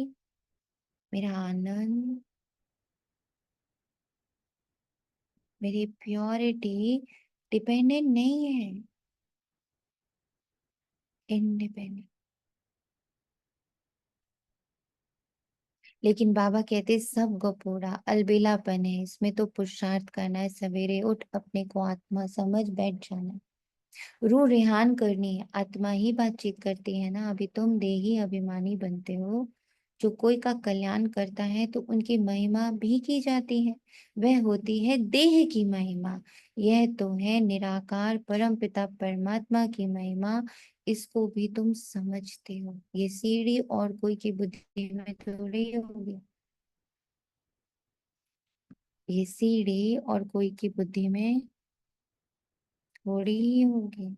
Speaker 1: मेरा आनंद मेरी प्योरिटी डिपेंडेंट नहीं है इंडिपेंडेंट। लेकिन बाबा कहते सब गपोड़ा अलबेलापन है, इसमें तो पुरुषार्थ करना है, सवेरे उठ अपने को आत्मा समझ बैठ जाना है, रूह रेहान करनी है, आत्मा ही बातचीत करती है ना। अभी तुम देही अभिमानी बनते हो, जो कोई का कल्याण करता है तो उनकी महिमा भी की जाती है, वह होती है देह की महिमा। यह तो है निराकार परम पिता परमात्मा की महिमा, इसको भी तुम समझते हो। ये सीढ़ी और कोई की बुद्धि में थोड़ी होगी, ये सीढ़ी और कोई की बुद्धि में थोड़ी ही होगी।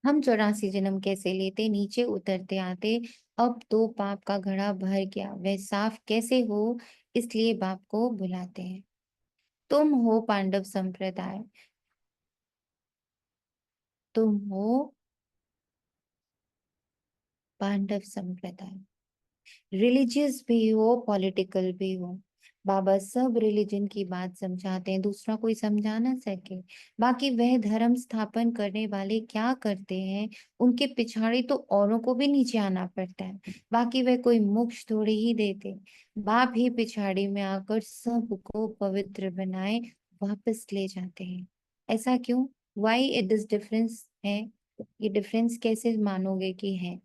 Speaker 1: हम 84 जन्म कैसे लेते, नीचे उतरते आते, अब तो पाप का घड़ा भर गया, वह साफ कैसे हो, इसलिए बाप को बुलाते हैं। तुम हो पांडव संप्रदाय, तुम हो पांडव संप्रदाय, रिलीजियस भी हो पॉलिटिकल भी हो। बाबा सब रिलीजन की बात समझाते हैं, दूसरा कोई समझा ना सके। बाकी वह धर्म स्थापन करने वाले क्या करते हैं, उनके पिछाड़ी तो औरों को भी नीचे आना पड़ता है। बाकी वह कोई मोक्ष थोड़ी ही देते, बाप ही पिछाड़ी में आकर सबको पवित्र बनाए वापस ले जाते हैं। ऐसा क्यों? वाई इट इज डिफरेंस है? ये डिफरेंस कैसे मानोगे कि है?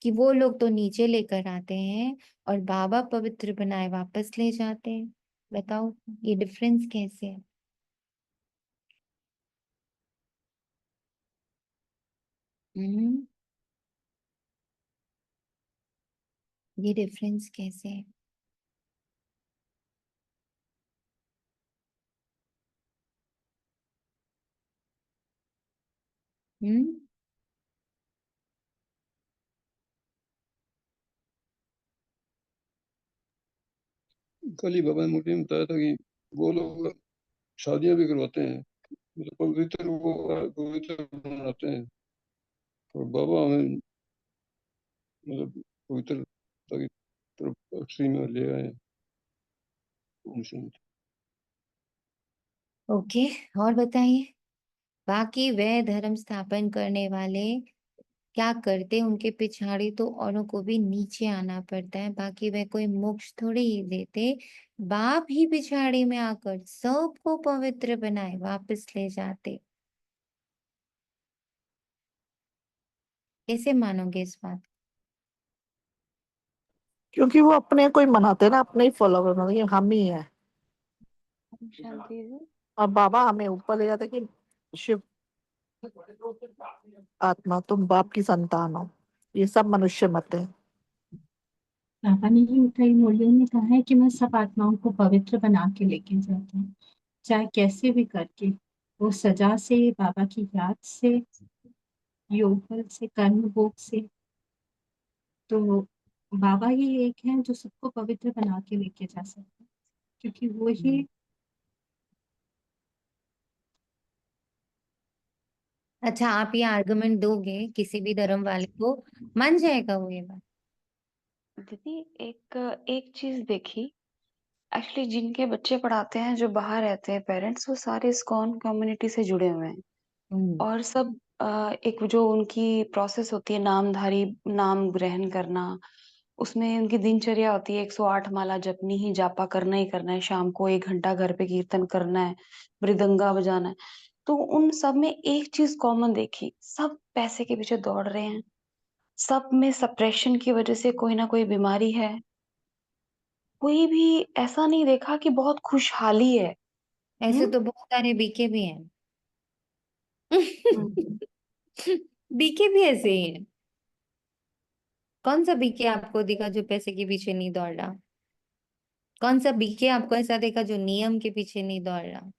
Speaker 1: कि वो लोग तो नीचे लेकर आते हैं और बाबा पवित्र बनाए वापस ले जाते हैं। बताओ ये डिफरेंस कैसे है? हम्म ये डिफरेंस कैसे है? हम्म
Speaker 3: कल ही बाबा ने मुझे बताया था कि वो लोग शादियां भी करवाते हैं, मतलब पवित्र वो पवित्र बनाते हैं, और बाबा हमें मतलब पवित्रता की तरफ अस्सी में ले आए।
Speaker 1: ओके, और बताइए। बाकी वह धर्म स्थापन करने वाले क्या करते, उनके पिछाड़ी तो औरों को भी नीचे आना पड़ता है। बाकी वह कोई मोक्ष थोड़ी ही देते, बाप ही पिछाड़ी में आकर सबको पवित्र बनाए वापस ले जाते। कैसे मानोगे इस बात?
Speaker 7: क्योंकि वो अपने को ही मनाते हैं ना, अपने ही फॉलोवर, मतलब ये हम ही है।
Speaker 4: शांति है।
Speaker 7: और बाबा हमें ऊपर ले जाते कि शिव आत्मा तुम बाप की संतान हो, ये सब मनुष्य मत है।
Speaker 9: बाबा ने ही कई मूल्यों में कहा है कि मैं सब आत्माओं को पवित्र बना के लेके जाता हूँ, चाहे कैसे भी करके, वो सजा से, बाबा की याद से, योग बल से, कर्म भोग से। तो बाबा ही एक है जो सबको पवित्र बना के लेके जा सकते हैं, क्योंकि वो ही
Speaker 1: अच्छा, आप ये आर्गुमेंट दोगे किसी भी धर्म वाले को, मान जाएगा वो ये बात?
Speaker 4: दीदी एक एक चीज देखी, एक्चुअली जिनके बच्चे पढ़ाते हैं जो बाहर रहते हैं पेरेंट्स, वो सारे इस्कॉन कम्युनिटी से जुड़े हुए हैं
Speaker 1: हम्म
Speaker 4: और सब एक जो उनकी प्रोसेस होती है नामधारी, नाम ग्रहण करना, उसमें उनकी दिनचर्या होती है 108 माला जपनी ही, जापा करना ही करना है, शाम को 1 घंटा घर पे कीर्तन करना है, मृदंगा बजाना है। तो उन सब में एक चीज कॉमन देखी, सब पैसे के पीछे दौड़ रहे हैं, सब में सप्रेशन की वजह से कोई ना कोई बीमारी है, कोई भी ऐसा नहीं देखा कि बहुत खुशहाली है।
Speaker 1: ऐसे
Speaker 4: हम्म।
Speaker 1: तो बहुत सारे बीके भी हैं।
Speaker 4: हम्म।
Speaker 1: बीके भी ऐसे ही हैं। कौन सा बीके आपको दिखा जो पैसे के पीछे नहीं दौड़ रहा? कौन सा बीके आपको ऐसा देखा जो नियम के पीछे नहीं दौड़ रहा?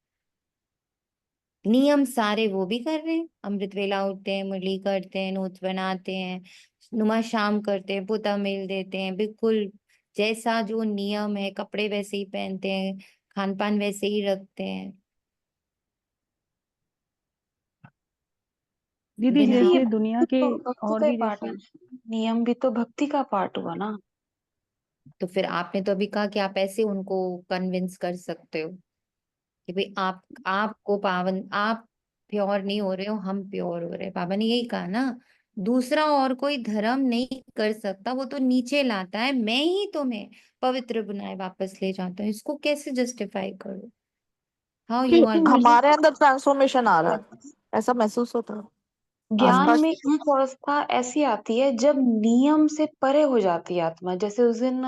Speaker 1: नियम सारे वो भी कर रहे हैं, अमृत वेला उठते हैं, मुरली करते हैं, नोट्स बनाते हैं, नुमा शाम करते हैं, पोता मेल देते हैं, बिल्कुल जैसा जो नियम है, कपड़े वैसे ही पहनते हैं, खान पान वैसे ही रखते हैं।
Speaker 10: दीदी
Speaker 1: बिना
Speaker 4: ये
Speaker 10: जैसे दुनिया के
Speaker 4: भक्ति
Speaker 10: और
Speaker 4: का ही
Speaker 10: भी
Speaker 4: पार्ट है,
Speaker 10: जैसे,
Speaker 4: नियम भी तो भक्ति का पार्ट हुआ ना।
Speaker 1: तो फिर आपने तो अभी कहा कि आप ऐसे उनको कन्विंस कर सकते हो कि भाई आपको पावन, आप प्योर नहीं हो रहे हो, हम प्योर हो रहे हैं। बाबा ने यही कहा ना, दूसरा और कोई धर्म नहीं कर सकता, वो तो नीचे लाता है, मैं ही तुम्हें पवित्र बनाए वापस ले जाता हूँ। इसको कैसे जस्टिफाई करो? हाउ
Speaker 7: कि
Speaker 1: यू आर
Speaker 4: कि मुझे
Speaker 7: हमारे अंदर ट्रांसफॉर्मेशन आ रहा है, ऐसा महसूस होता है
Speaker 4: ज्ञान
Speaker 7: आसपास।
Speaker 4: में एक अवस्था ऐसी आती है जब नियम से परे हो जाती है आत्मा। जैसे उस दिन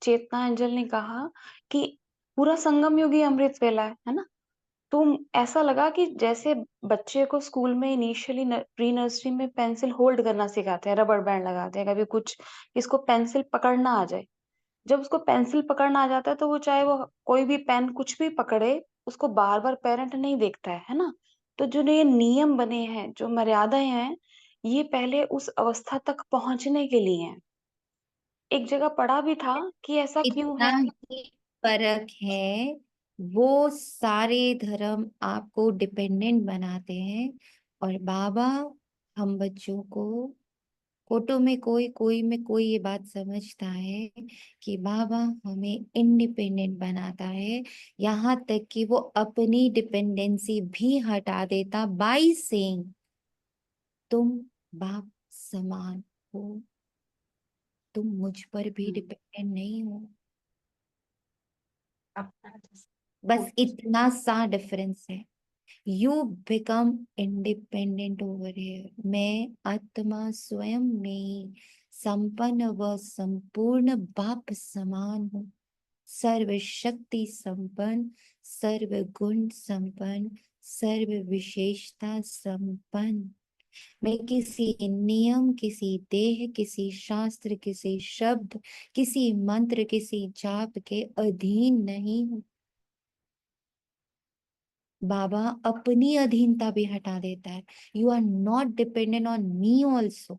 Speaker 4: चेतना अंजल ने कहा कि पूरा संगम युग ही अमृत वेला है ना। तो ऐसा लगा कि जैसे बच्चे को स्कूल में इनिशियली प्री नर्सरी में पेंसिल होल्ड करना सिखाते हैं, रबड़ बैंड लगाते हैं, कभी कुछ इसको पेंसिल पकड़ना आ जाए। जब उसको पेंसिल पकड़ना आ जाता है तो वो चाहे वो कोई भी पेन कुछ भी पकड़े, उसको बार बार पेरेंट नहीं देखता है ना। तो जो ये नियम बने हैं, जो मर्यादाएं हैं, ये पहले उस अवस्था तक पहुंचने के लिए हैं। एक जगह पढ़ा भी था कि ऐसा क्यों
Speaker 1: इतना
Speaker 4: है।
Speaker 1: ही फर्क है। वो सारे धर्म आपको डिपेंडेंट बनाते हैं, और बाबा हम बच्चों को, फोटो में कोई कोई में कोई ये बात समझता है कि बाबा हमें इंडिपेंडेंट बनाता है, यहाँ तक कि वो अपनी डिपेंडेंसी भी हटा देता बाय सेइंग तुम बाप समान हो, तुम मुझ पर भी डिपेंडेंट नहीं हो।
Speaker 4: अपना
Speaker 1: बस इतना सा डिफरेंस है। You become independent over here. मैं आत्मा स्वयं में ही संपन्न व संपूर्ण बाप समान हूँ, सर्व शक्ति संपन्न, सर्व गुण संपन्न, सर्व विशेषता संपन्न। मैं किसी नियम, किसी देह, किसी शास्त्र, किसी शब्द, किसी मंत्र, किसी जाप के अधीन नहीं हूँ। बाबा अपनी अधीनता भी हटा देता है। You are not dependent on me also.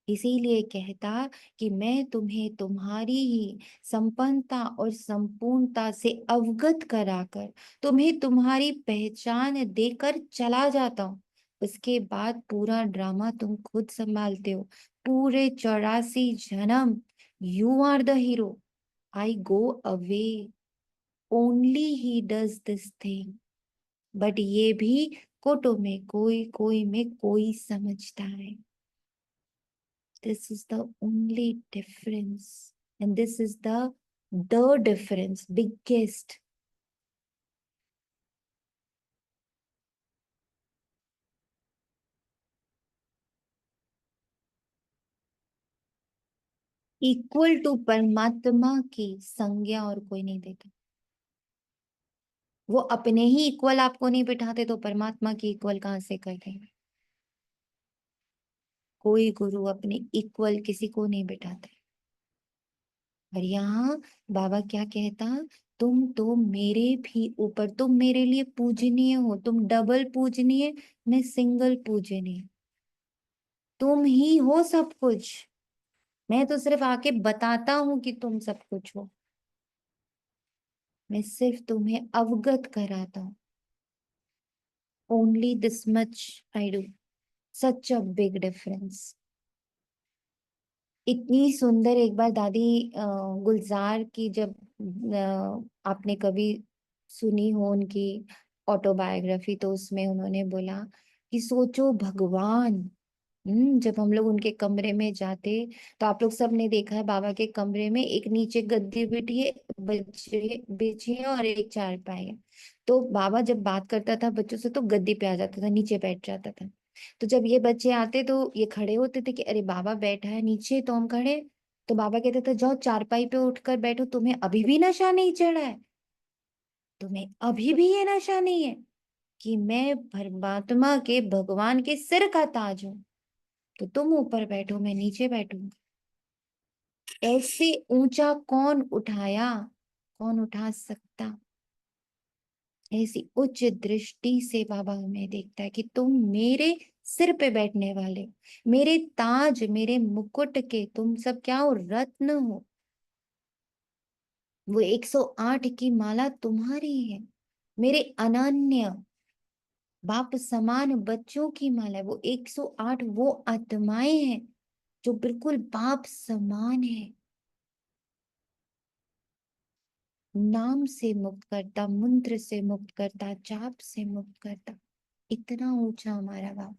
Speaker 1: इसीलिए कहता कि मैं तुम्हें तुम्हारी ही संपन्नता और संपूर्णता से अवगत कराकर तुम्हें तुम्हारी पहचान देकर चला जाता हूँ। उसके बाद पूरा ड्रामा तुम खुद संभालते हो। पूरे 84 जन्म you are the hero. I go away, only ही डज दिस थिंग। बट ये भी कोटो में कोई, कोई में कोई समझता है। This is the only difference. And this is the difference, biggest. Equal to परमात्मा की संज्ञा और कोई नहीं देता। वो अपने ही इक्वल आपको नहीं बिठाते तो परमात्मा की इक्वल कहां से कर देंगे? कोई गुरु अपने इक्वल किसी को नहीं बिठाते। और यहाँ बाबा क्या कहता, तुम तो मेरे भी ऊपर, तुम मेरे लिए पूजनीय हो, तुम डबल पूजनीय, मैं सिंगल पूजनीय। तुम ही हो सब कुछ, मैं तो सिर्फ आके बताता हूं कि तुम सब कुछ हो। मैं सिर्फ तुम्हें अवगत कराता हूं। Only this much I do. Such a big difference. इतनी सुंदर एक बार दादी गुलजार की, जब आपने कभी सुनी हो उनकी ऑटोबायोग्राफी, तो उसमें उन्होंने बोला कि सोचो भगवान, जब हम लोग उनके कमरे में जाते, तो आप लोग सब ने देखा है बाबा के कमरे में एक नीचे गद्दी बिठी है, बच्चे बिछे हैं और एक चारपाई है। तो बाबा जब बात करता था बच्चों से तो गद्दी पे आ जाता था, नीचे बैठ जाता था। तो जब ये बच्चे आते तो ये खड़े होते थे कि अरे बाबा बैठा है नीचे तो हम खड़े। तो बाबा कहते थे जाओ चारपाई पे उठकर बैठो, तुम्हें अभी भी नशा नहीं चढ़ा है, तुम्हें अभी भी ये नशा नहीं है कि मैं परमात्मा के, भगवान के सिर का ताज हूं। तो तुम ऊपर बैठो, मैं नीचे बैठूंगा। ऐसे ऊंचा कौन उठाया, कौन उठा सकता। ऐसी उच्च दृष्टि से बाबा हमें देखता है कि तुम मेरे सिर पे बैठने वाले हो, मेरे ताज, मेरे मुकुट के तुम सब क्या हो, रत्न हो। वो 108 की माला तुम्हारी है, मेरे अनन्य बाप समान बच्चों की माला है। वो 108 वो आत्माएं हैं जो बिल्कुल बाप समान है। नाम से मुक्त करता, मंत्र से मुक्त करता, जाप से मुक्त करता, इतना ऊंचा हमारा बाप।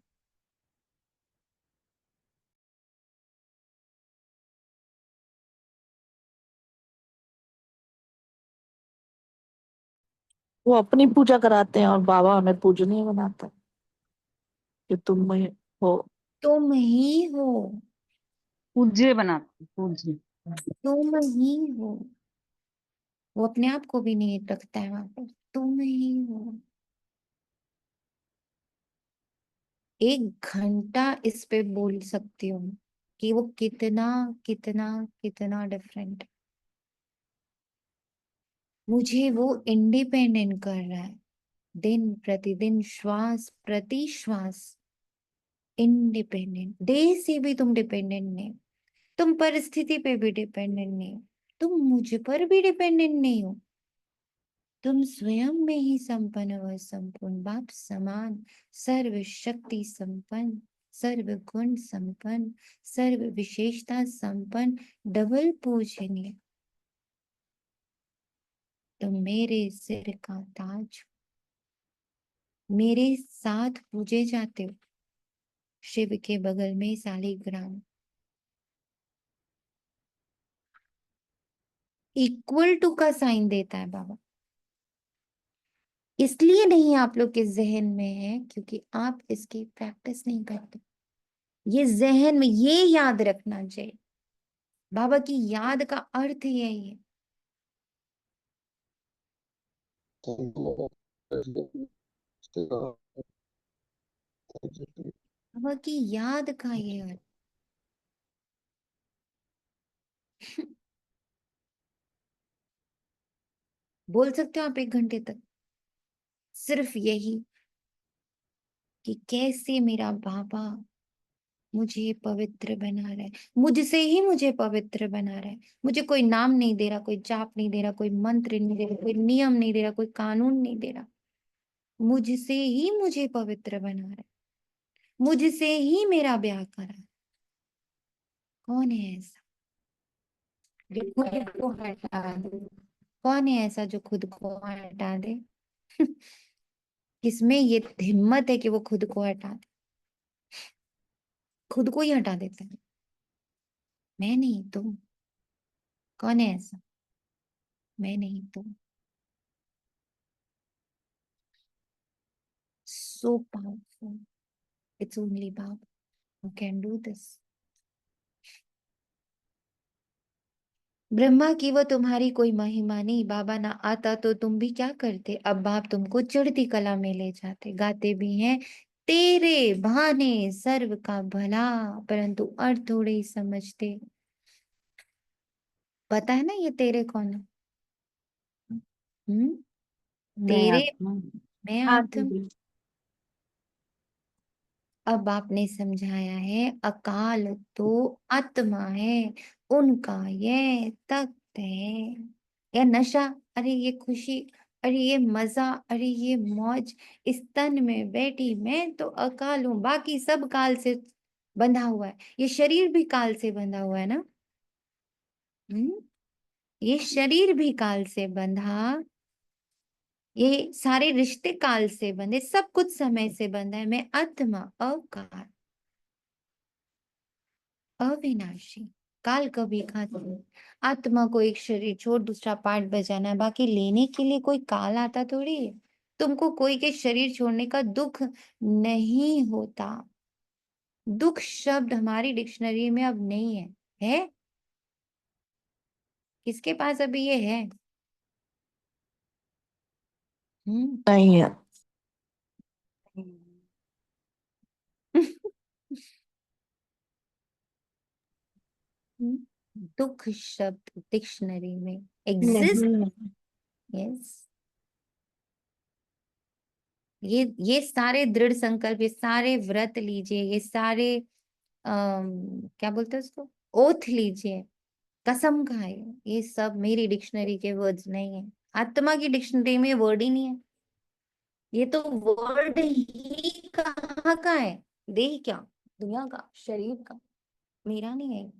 Speaker 7: वो अपनी पूजा कराते हैं और बाबा हमें पूजनीय बनाता है कि तुम में हो।
Speaker 1: तुम ही हो,
Speaker 10: पूज्य बनाते, पूज्य।
Speaker 1: तुम ही हो। वो अपने आप को भी नहीं रखता है वहां पर, तुम ही हो। 1 घंटा इस पे बोल सकती हूँ कि वो कितना कितना कितना डिफरेंट। मुझे वो इंडिपेंडेंट कर रहा है दिन प्रतिदिन, श्वास प्रति श्वास। इंडिपेंडेंट, देह से भी तुम डिपेंडेंट नहीं, तुम परिस्थिति पे भी डिपेंडेंट नहीं हो, तुम मुझ पर भी डिपेंडेंट नहीं हो। तुम स्वयं में ही संपन्न व संपूर्ण, बाप समान, सर्व शक्ति संपन्न, सर्व गुण संपन्न, सर्व विशेषता संपन्न, डबल पूजनीय। तुम मेरे सिर का ताज हो, मेरे साथ पूजे जाते हो। शिव के बगल में शालिग्राम, इक्वल टू का साइन देता है बाबा। इसलिए नहीं आप लोग के जहन में है क्योंकि आप इसकी प्रैक्टिस नहीं करते। ये जहन में ये याद रखना चाहिए, बाबा की याद का अर्थ यही है। बाबा की याद का ये अर्थ। बोल सकते हो आप 1 घंटे तक सिर्फ यही कि कैसे मेरा बाबा मुझे पवित्र बना रहा है, मुझसे ही मुझे पवित्र बना रहा है। मुझे कोई नाम नहीं दे रहा, कोई जाप नहीं दे रहा, कोई मंत्र नहीं दे रहा, कोई नियम नहीं दे रहा, कोई कानून नहीं दे रहा। मुझसे ही मुझे पवित्र बना रहा है, मुझसे ही मेरा ब्याह करा है। कौन है ऐसा जो खुद को हटा दे? कौन है ऐसा जो खुद को हटा दे? किसमें ये हिम्मत है कि वो खुद को हटा दे? खुद को ही हटा देता है। मैं नहीं तुम। कौन है ऐसा? मैं नहीं तुम। So powerful. It's only Baba who can do this. Brahma की वो तुम्हारी कोई महिमा नहीं, बाबा ना आता तो तुम भी क्या करते। अब बाप तुमको चढ़ती कला में ले जाते, गाते भी हैं तेरे बहाने सर्व का भला, परंतु अर्थ थोड़े ही समझते। पता है ना ये तेरे कौन है? हम्म
Speaker 10: मैं
Speaker 1: तेरे,
Speaker 10: आत्मा।
Speaker 1: मैं
Speaker 9: हाँ
Speaker 1: आत्म।
Speaker 9: दीदी।
Speaker 1: अब आपने समझाया है अकाल तो आत्मा है, उनका ये तख्त है। या नशा, अरे ये खुशी, अरे ये मजा, अरे ये मौज, इस तन में बैठी मैं तो अकाल हूं, बाकी सब काल से बंधा हुआ है। ये शरीर भी काल से बंधा हुआ है ना। हम्म ये शरीर भी काल से बंधा ये सारे रिश्ते काल से बंधे, सब कुछ समय से बंधा है। मैं आत्मा, अवकार, अविनाशी, काल कभी खाता नहीं। आत्मा को एक शरीर छोड़ दूसरा पार्ट बजाना है, बाकी लेने के लिए कोई काल आता थोड़ी है। तुमको कोई के शरीर छोड़ने का दुख नहीं होता। दुख शब्द हमारी डिक्शनरी में अब नहीं है। है किसके पास अभी ये है?
Speaker 7: नहीं है।
Speaker 1: दुख शब्द डिक्शनरी में एग्जिस्ट।
Speaker 6: नहीं,
Speaker 1: यस, ये सारे दृढ़ संकल्प, ये सारे व्रत लीजिए, ये सारे क्या बोलते हैं उसको, ओथ लीजिए, कसम खाए, ये सब मेरी डिक्शनरी के वर्ड्स नहीं है। आत्मा की डिक्शनरी में वर्ड ही नहीं है। ये तो वर्ड ही कहाँ का है? देह क्या, दुनिया का, शरीर का, मेरा नहीं है।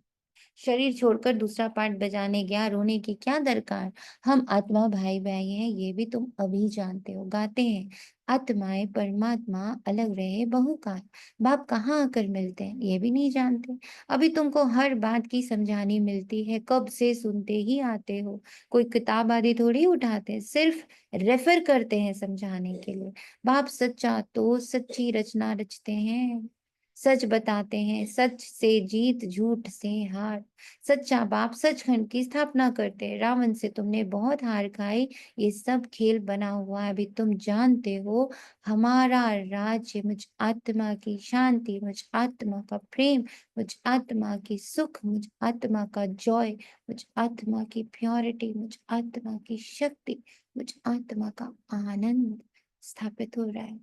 Speaker 1: शरीर छोड़कर दूसरा पार्ट बजाने गया, रोने की क्या दरकार। हम आत्मा भाई भाई हैं, ये भी तुम अभी जानते हो। गाते हैं आत्माएं परमात्मा अलग रहे बहुकाल, बाप कहाँ आकर मिलते हैं ये भी नहीं जानते। अभी तुमको हर बात की समझानी मिलती है, कब से सुनते ही आते हो। कोई किताब आदि थोड़ी उठाते हैं, सिर्फ रेफर करते हैं समझाने के लिए। बाप सच्चा तो सच्ची रचना रचते हैं, सच बताते हैं, सच से जीत झूठ से हार। सच्चा बाप सचखंड की स्थापना करते हैं। रावण से तुमने बहुत हार खाई, ये सब खेल बना हुआ है, अभी तुम जानते हो। हमारा राज्य, मुझ आत्मा की शांति, मुझ आत्मा का प्रेम, मुझ आत्मा की सुख, मुझ आत्मा का जॉय, मुझ आत्मा की प्योरिटी, मुझ आत्मा की शक्ति, मुझ आत्मा का आनंद स्थापित हो रहा है।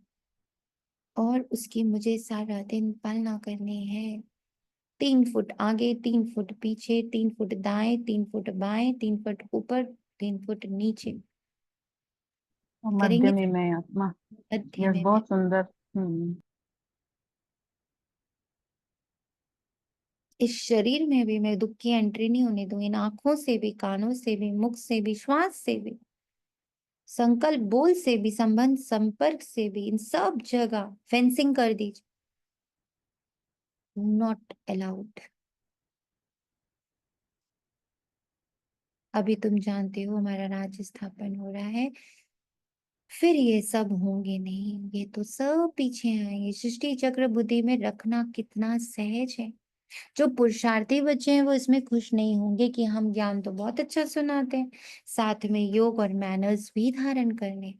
Speaker 1: और उसकी मुझे सारा दिन पालना करनी है। 3 फुट आगे, 3 फुट पीछे, 3 फुट दाएं, 3 फुट बाएं, 3 फुट ऊपर, 3 फुट नीचे।
Speaker 10: मध्य
Speaker 1: करेंगे
Speaker 10: में मैं आत्मा।
Speaker 1: मध्य
Speaker 10: यस,
Speaker 1: में मैं।
Speaker 10: बहुत सुंदर।
Speaker 1: इस शरीर में भी मैं दुख की एंट्री नहीं होने दूंगी, इन आंखों से भी, कानों से भी, मुख से भी, श्वास से भी, संकल्प बोल से भी, संबंध संपर्क से भी, इन सब जगह फेंसिंग कर दीजिए। Not allowed. अभी तुम जानते हो हमारा राज्य स्थापन हो रहा है, फिर ये सब होंगे नहीं, ये तो सब पीछे आएंगे। सृष्टि चक्र बुद्धि में रखना कितना सहज है। जो पुरुषार्थी बच्चे हैं वो इसमें खुश नहीं होंगे कि हम ज्ञान तो बहुत अच्छा सुनाते हैं, साथ में योग और मैनर्स भी धारण करने।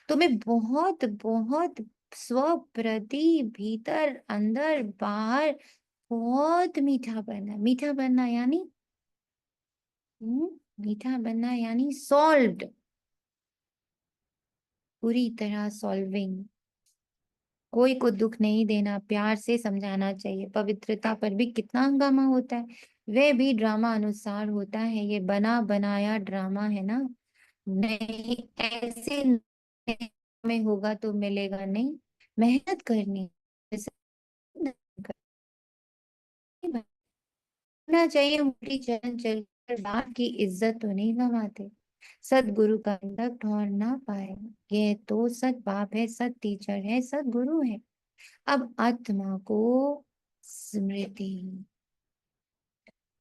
Speaker 1: तुम्हें बहुत बहुत स्व प्रति भीतर अंदर बाहर बहुत मीठा बनना है। मीठा बनना यानी मीठा बनना यानी सॉल्व्ड, पूरी तरह सॉल्विंग। कोई को दुख नहीं देना, प्यार से समझाना चाहिए। पवित्रता पर भी कितना हंगामा होता है, वह भी ड्रामा अनुसार होता है। ये बना बनाया ड्रामा है ना। नहीं, ऐसे में होगा तो मिलेगा नहीं। मेहनत करनी करना चाहिए। उल्टी चरण चलकर बाप की इज्जत तो नहीं गंवाते। सदगुरु का कंडक्ट और ना पाए, यह तो सत बाप है, सत टीचर है, सत गुरु है। अब आत्मा को स्मृति,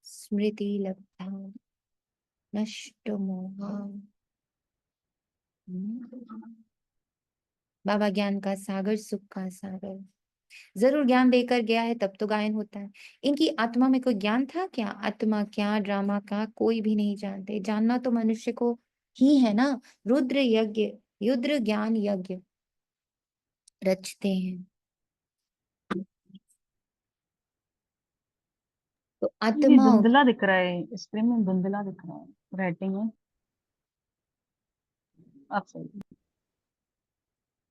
Speaker 1: स्मृति लब्धा नष्ट मोहा। बाबा ज्ञान का सागर, सुख का सागर, जरूर ज्ञान देकर गया है तब तो गायन होता है। इनकी आत्मा में कोई ज्ञान था क्या? आत्मा क्या ड्रामा का कोई भी नहीं जानते। जानना तो मनुष्य को ही है ना। रुद्र यज्ञ, युद्र ज्ञान यज्ञ रचते हैं। तो
Speaker 10: ये
Speaker 1: आत्मा
Speaker 10: धुंधला दिख रहा है, स्क्रीन में धुंधला दिख रहा है, राइटिंग में। अब सही।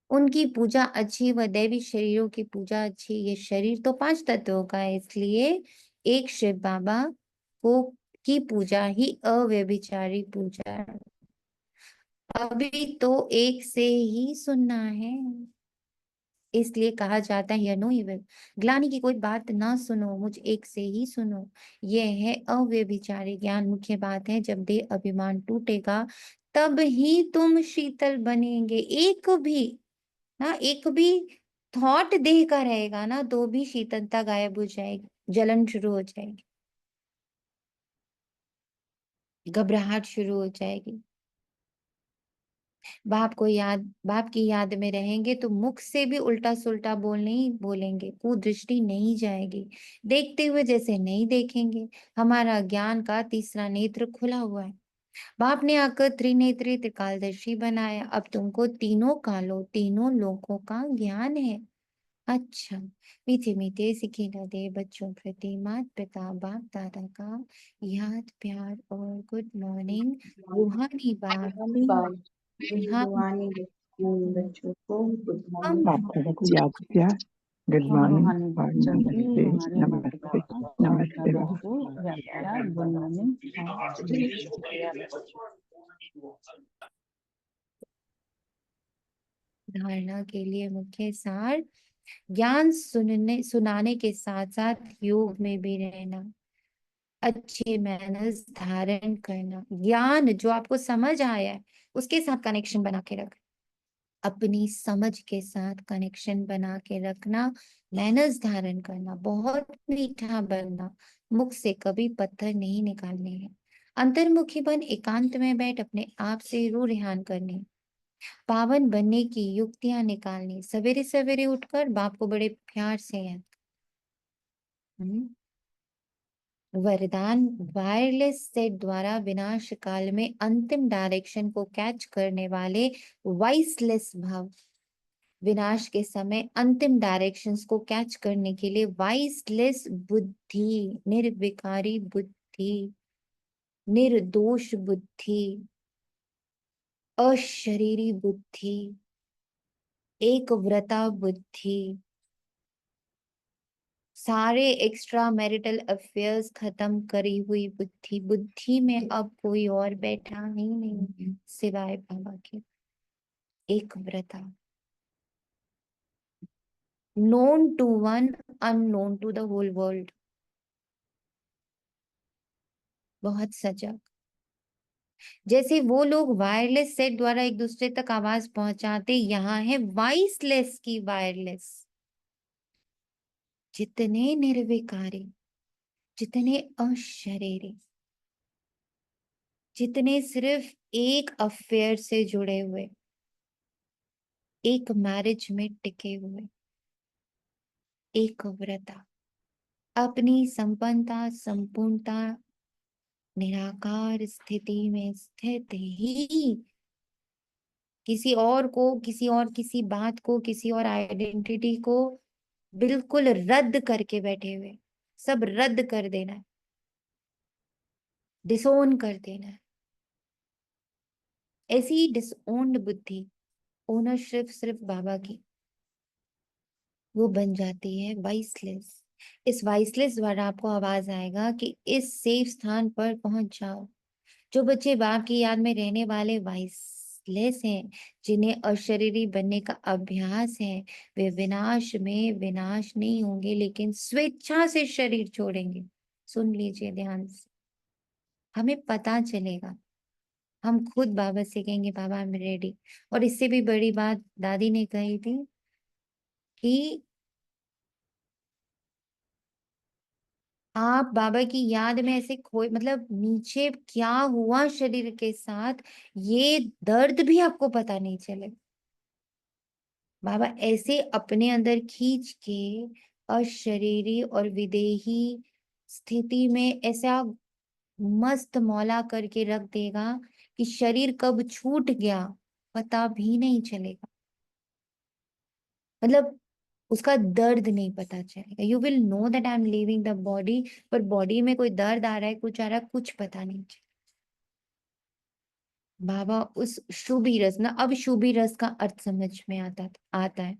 Speaker 1: उनकी पूजा अच्छी व दैवी शरीरों की पूजा अच्छी। ये शरीर तो 5 तत्वों का है, इसलिए एक शिव बाबा को की पूजा ही अव्यभिचारी पूजा है। अभी तो एक से ही सुनना है, इसलिए कहा जाता है हियर नो इविल। ग्लानि की कोई बात ना सुनो, मुझ एक से ही सुनो। यह है अव्यभिचारी ज्ञान। मुख्य बात है जब देह अभिमान टूटेगा तब ही तुम शीतल बनेंगे। एक भी थॉट देह का रहेगा ना, तो भी शीतलता गायब हो जाएगी, जलन शुरू हो जाएगी, घबराहट शुरू हो जाएगी। बाप की याद में रहेंगे तो मुख से भी उल्टा सुल्टा नहीं बोलेंगे, कुदृष्टि नहीं जाएगी, देखते हुए जैसे नहीं देखेंगे। हमारा ज्ञान का तीसरा नेत्र खुला हुआ है। बाप ने आकर त्रिनेत्री त्रिकालदर्शी बनाया। अब तुमको तीनों कालों तीनों लोकों का ज्ञान है। अच्छा, मीठे मीठे सिखे दे बच्चों प्रति माता पिता बाप दादा का याद प्यार और गुड मॉर्निंग। रूहानी बाप
Speaker 11: रूहानी बच्चों को गुड
Speaker 1: हम
Speaker 11: मॉर्निंग।
Speaker 6: बाप दादा को याद किया। गुड
Speaker 10: हम
Speaker 6: मॉर्निंग
Speaker 10: रूहानी
Speaker 6: और
Speaker 10: बच्चों की
Speaker 6: नमस्ते
Speaker 10: रूहानी
Speaker 6: नमस्ते
Speaker 10: माता
Speaker 6: नमस्ते
Speaker 10: दादा
Speaker 6: बाबा।
Speaker 10: को याद किया। गुड मॉर्निंग और
Speaker 1: धारणा के लिए मुख्य सार, ज्ञान सुनाने के साथ साथ योग में भी रहना, अच्छे मैनर्स धारण करना, ज्ञान जो आपको समझ आया है उसके साथ कनेक्शन बना के रखना, अपनी समझ के साथ कनेक्शन बना के रखना, मैनर्स धारण करना, बहुत मीठा बनना, मुख से कभी पत्थर नहीं निकालने हैं, अंतर्मुखी बन एकांत में बैठ अपने आप से रूह रेहान करनी, पावन बनने की युक्तियां निकालनी, सवेरे सवेरे उठकर बाप को बड़े प्यार से याद। वरदान, वायरलेस सेट द्वारा विनाश काल में अंतिम डायरेक्शन को कैच करने वाले वॉइसलेस भाव, विनाश के समय अंतिम डायरेक्शंस को कैच करने के लिए वॉइसलेस बुद्धि, निर्विकारी बुद्धि, निर्दोष बुद्धि, अशरीरी बुद्धि, एक व्रता बुद्धि, सारे एक्स्ट्रा मैरिटल अफेयर्स खत्म करी हुई बुद्धि, बुद्धि में अब कोई और बैठा ही नहीं सिवाय बाबा के, एक व्रता, known to one, unknown to the whole world, बहुत सजग। जैसे वो लोग वायरलेस सेट द्वारा एक दूसरे तक आवाज पहुंचाते, यहाँ है वॉइसलेस की वायरलेस। जितने निर्विकारी, जितने अशरीरी, जितने सिर्फ एक अफेयर से जुड़े हुए, एक मैरिज में टिके हुए, एक व्रता, अपनी संपन्नता संपूर्णता निराकार स्थिति में स्थित ही किसी और किसी बात को, किसी और आइडेंटिटी को बिल्कुल रद्द करके बैठे हुए, सब रद्द कर देना है, डिसोन कर देना है। ऐसी डिसओन्ड बुद्धि, ओनरशिप सिर्फ बाबा की, वो बन जाती है वाइसलेस। इस वाइसलेस द्वारा आपको आवाज आएगा कि इस सेफ स्थान पर पहुंच जाओ। जो बच्चे बाप की याद में रहने वाले वाइसलेस हैं, जिन्हें अशरीरी बनने का अभ्यास है, वे विनाश में विनाश नहीं होंगे, लेकिन स्वेच्छा से शरीर छोड़ेंगे। सुन लीजिए ध्यान से, हमें पता चलेगा, हम खुद बाबा से कहेंगे बाबा आई एम रेडी। और इससे भी बड़ी बात दादी ने कही थी कि आप बाबा की याद में ऐसे खोए, मतलब नीचे क्या हुआ शरीर के साथ, ये दर्द भी आपको पता नहीं चले। बाबा ऐसे अपने अंदर खींच के अशरीरी और विदेही स्थिति में ऐसा मस्त मौला करके रख देगा कि शरीर कब छूट गया पता भी नहीं चलेगा, मतलब उसका दर्द नहीं पता चलेगा। You will know that I am leaving the body, पर बॉडी में कोई दर्द आ रहा है, कुछ आ रहा है, कुछ पता नहीं चलेगा। बाबा उस शुभी रस ना, अब शुभी रस का अर्थ समझ में आता है।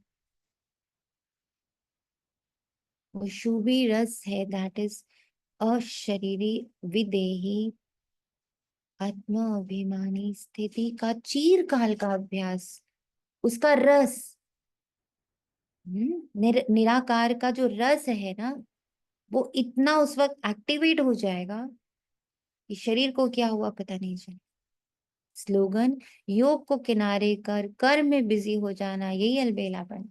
Speaker 1: वो शुभी रस है, दैट इज अशरीरी विदेही आत्म अभिमानी स्थिति का चीरकाल का अभ्यास, उसका रस, निराकार का जो रस है ना, वो इतना उस वक्त एक्टिवेट हो जाएगा कि शरीर को क्या हुआ पता नहीं चले। स्लोगन, योग को किनारे कर कर्म में बिजी हो जाना, यही अलबेलापन।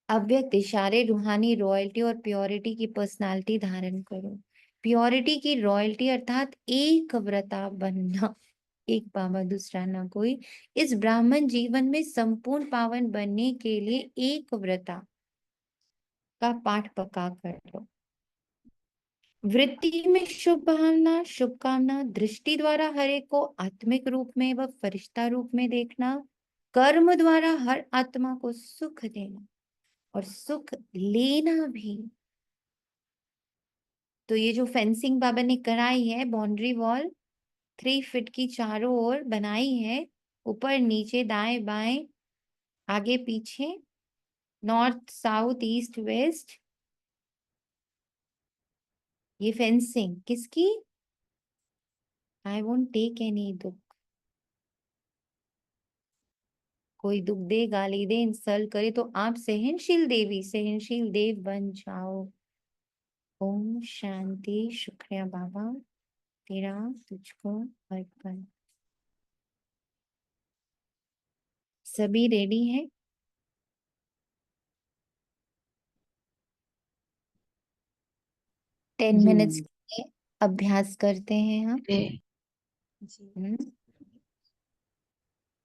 Speaker 1: अव्यक्त इशारे, रूहानी रॉयल्टी और प्योरिटी की पर्सनालिटी धारण करो। प्योरिटी की रॉयल्टी अर्थात एक व्रता बनना, एक बाबा दूसरा ना कोई। इस ब्राह्मण जीवन में संपूर्ण पावन बनने के लिए एक व्रता का पाठ पक्का कर लो। वृत्ति में शुभ भावना, शुभकामना, दृष्टि द्वारा हर एक को आत्मिक रूप में व फरिश्ता रूप में देखना, कर्म द्वारा हर आत्मा को सुख देना और सुख लेना भी। तो ये जो फेंसिंग बाबा ने कराई है, बाउंड्री वॉल 3 फीट की चारों ओर बनाई है, ऊपर नीचे दाएं बाएं आगे पीछे, नॉर्थ साउथ ईस्ट वेस्ट, ये फेंसिंग किसकी? आई वोंट टेक एनी दुख। कोई दुख दे, गाली दे, इंसल्ट करे तो आप सहनशील देवी, सहनशील देव बन जाओ। ओम शांति। शुक्रिया बाबा, तेरा तुझको अर्पण। सभी रेडी हैं? 10
Speaker 10: जी
Speaker 1: मिनट्स
Speaker 10: मैम।
Speaker 1: के लिए अभ्यास करते हैं हम।
Speaker 5: जी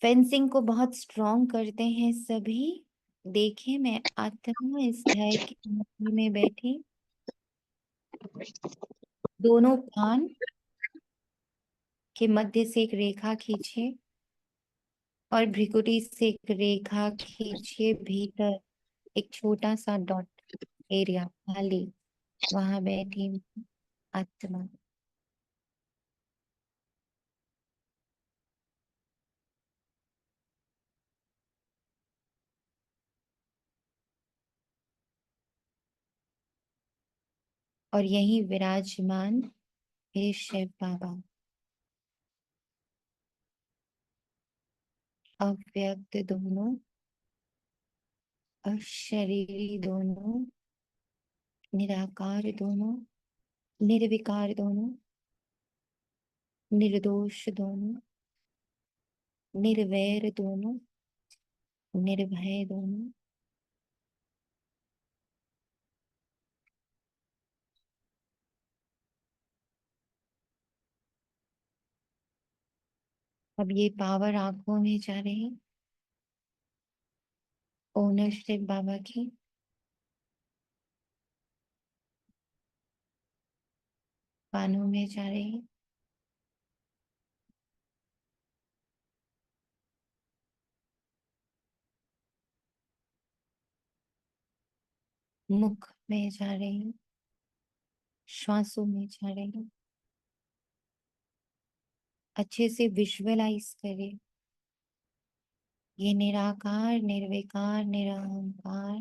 Speaker 1: फेंसिंग को बहुत स्ट्रॉन्ग करते हैं सभी। देखिए, मैं आत्मा इस ध्याय की मुट्ठी में बैठी, दोनों कान के मध्य से एक रेखा खींचिए और भ्रिकुटी से एक रेखा खींचिए भीतर, एक छोटा सा डॉट एरिया खाली, वहां बैठी आत्मा। और यही विराजमान मेरे शिव बाबा, अव्यक्त दोनों, अशरीरी दोनों, निराकार दोनों, निर्विकार दोनों, निर्दोष दोनों, निर्वैर दोनों, निर्भय दोनों। अब ये पावर आंखों में जा रही, ओनरशिप बाबा की, कानों में जा रही, मुख में जा रही, श्वासों में जा रही। अच्छे से विजुअलाइज करें, ये निराकार, निर्विकार, निरहंकार,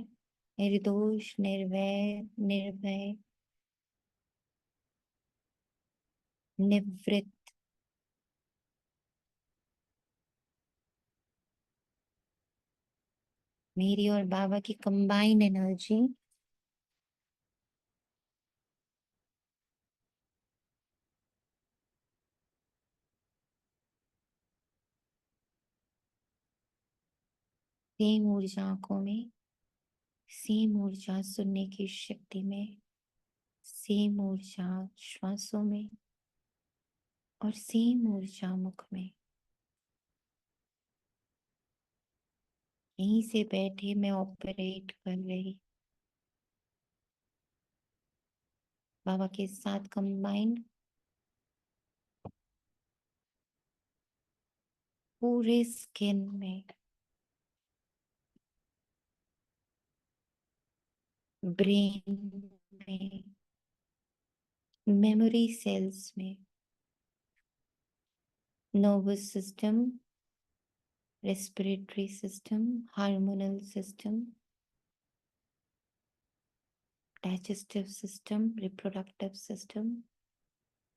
Speaker 1: निर्दोष, निर्वैर, निर्भय, निवृत्त, मेरी और बाबा की कंबाइंड एनर्जी सेम ऊर्जा आंखों में, सेम ऊर्जा सुनने की शक्ति में, सेम ऊर्जा श्वासों में और सेम ऊर्जा मुख में। यहीं से बैठे मैं ऑपरेट कर रही, बाबा के साथ कंबाइंड, पूरे स्किन में, ब्रेन में, मेमोरी सेल्स में, nervous system, respiratory system, hormonal system, digestive system, reproductive system,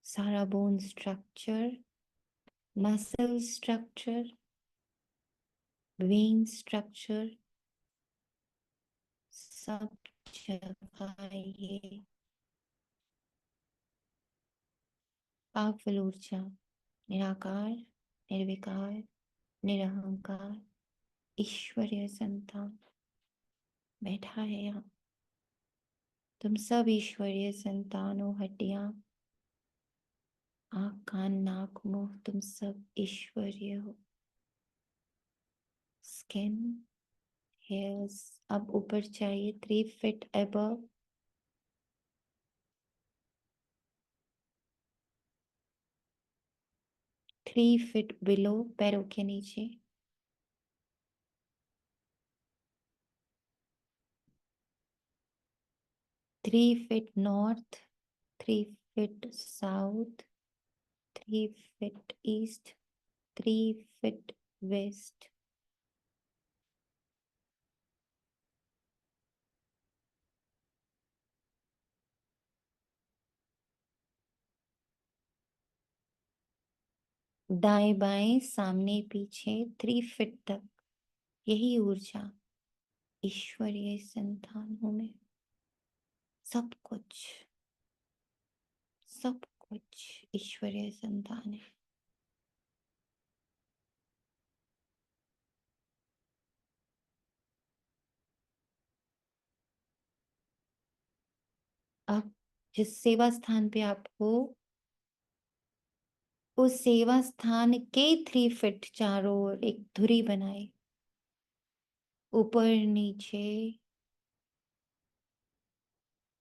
Speaker 1: सारा bone structure, muscle structure, vein structure, सब जगह ये पावरफुल ऊर्जा, निराकार, निर्विकार, निरहंकार, ईश्वरीय संतान बैठा है यहाँ। तुम सब ईश्वरीय संतान हो। हड्डियां, आँख, कान, नाक, मुंह, तुम सब ईश्वरीय हो। स्किन, हेयर्स, अब ऊपर चाहिए 3 feet above, 3 feet below, पैरों के नीचे, 3 feet north, 3 feet south, 3 feet east, 3 feet west, दाएं बाएं, सामने पीछे, 3 feet तक। यही ऊर्जा, ईश्वरीय संतान हूं मैं। सब कुछ ईश्वरीय संतान है। अब जिस सेवा स्थान पे आप हो, उस सेवा स्थान के 3 feet चारों ओर एक धुरी बनाए, ऊपर नीचे,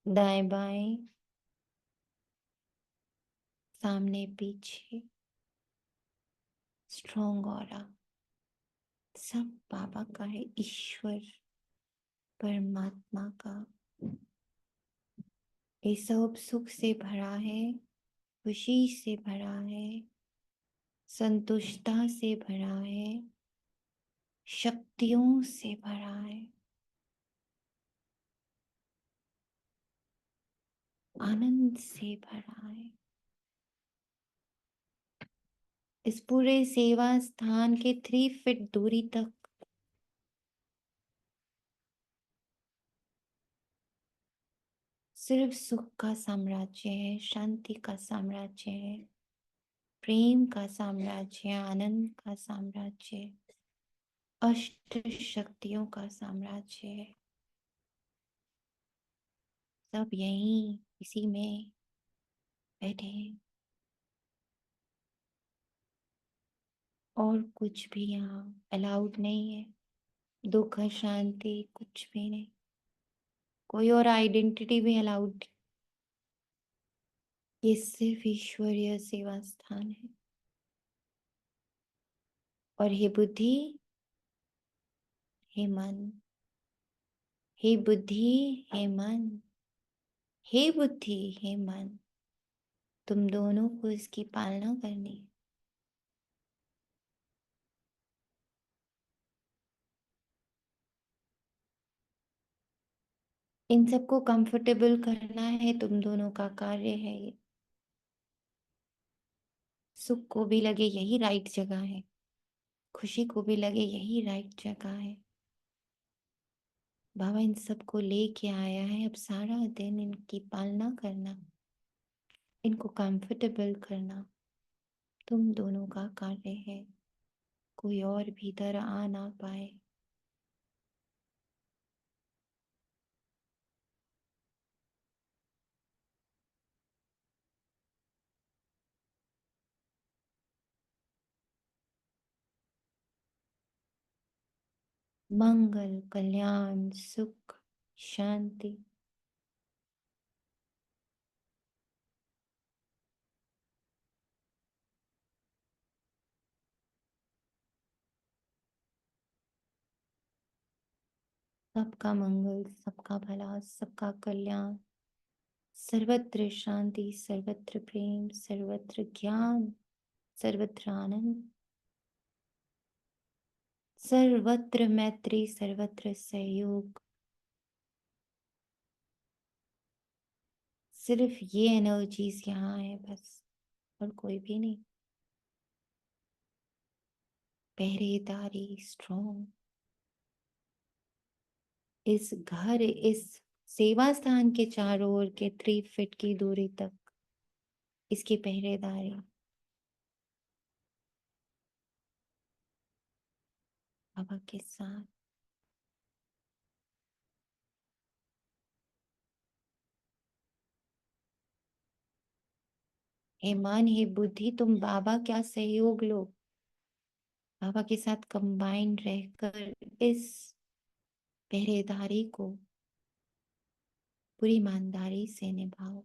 Speaker 1: दाएं बाएं, सामने पीछे, स्ट्रॉन्ग ऑरा। सब बाबा का है, ईश्वर परमात्मा का। ये सब सुख से भरा है, खुशी से भरा है, संतुष्टता से भरा है, शक्तियों से भरा है, आनंद से भरा है। इस पूरे सेवा स्थान के 3 feet दूरी तक सिर्फ सुख का साम्राज्य है, शांति का साम्राज्य है, प्रेम का साम्राज्य, आनंद का साम्राज्य, अष्ट शक्तियों का साम्राज्य है। सब यहीं इसी में बैठे हैं, और कुछ भी यहाँ अलाउड नहीं है। दुख, शांति कुछ भी नहीं, कोई और आइडेंटिटी भी अलाउड। ये सिर्फ ईश्वरीय सेवा स्थान है। और हे बुद्धि, हे मन, हे बुद्धि, हे मन, हे बुद्धि, हे मन, तुम दोनों को इसकी पालना करनी है। इन सबको कंफर्टेबल करना है, तुम दोनों का कार्य है ये। सुख को भी लगे यही राइट जगह है, खुशी को भी लगे यही राइट जगह है। बाबा इन सबको लेके आया है, अब सारा दिन इनकी पालना करना, इनको कंफर्टेबल करना तुम दोनों का कार्य है। कोई और भीतर आ ना पाए। मंगल, कल्याण, सुख, शांति सबका मंगल, सबका भला, सबका कल्याण, सर्वत्र शांति, सर्वत्र प्रेम, सर्वत्र ज्ञान, सर्वत्र आनंद, सर्वत्र मैत्री, सर्वत्र सहयोग। सिर्फ ये एनर्जीज यहाँ है बस, और कोई भी नहीं। पहरेदारी स्ट्रॉन्ग। इस घर, इस सेवा स्थान के चारों ओर के 3 feet की दूरी तक इसकी पहरेदारी बाबा के साथ। हे मन, हे बुद्धि, तुम बाबा का सहयोग लो। बाबा के साथ कंबाइन रहकर इस पहरेदारी को पूरी ईमानदारी से निभाओ।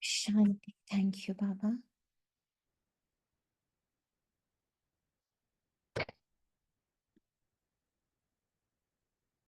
Speaker 1: शांति। Thank you Baba.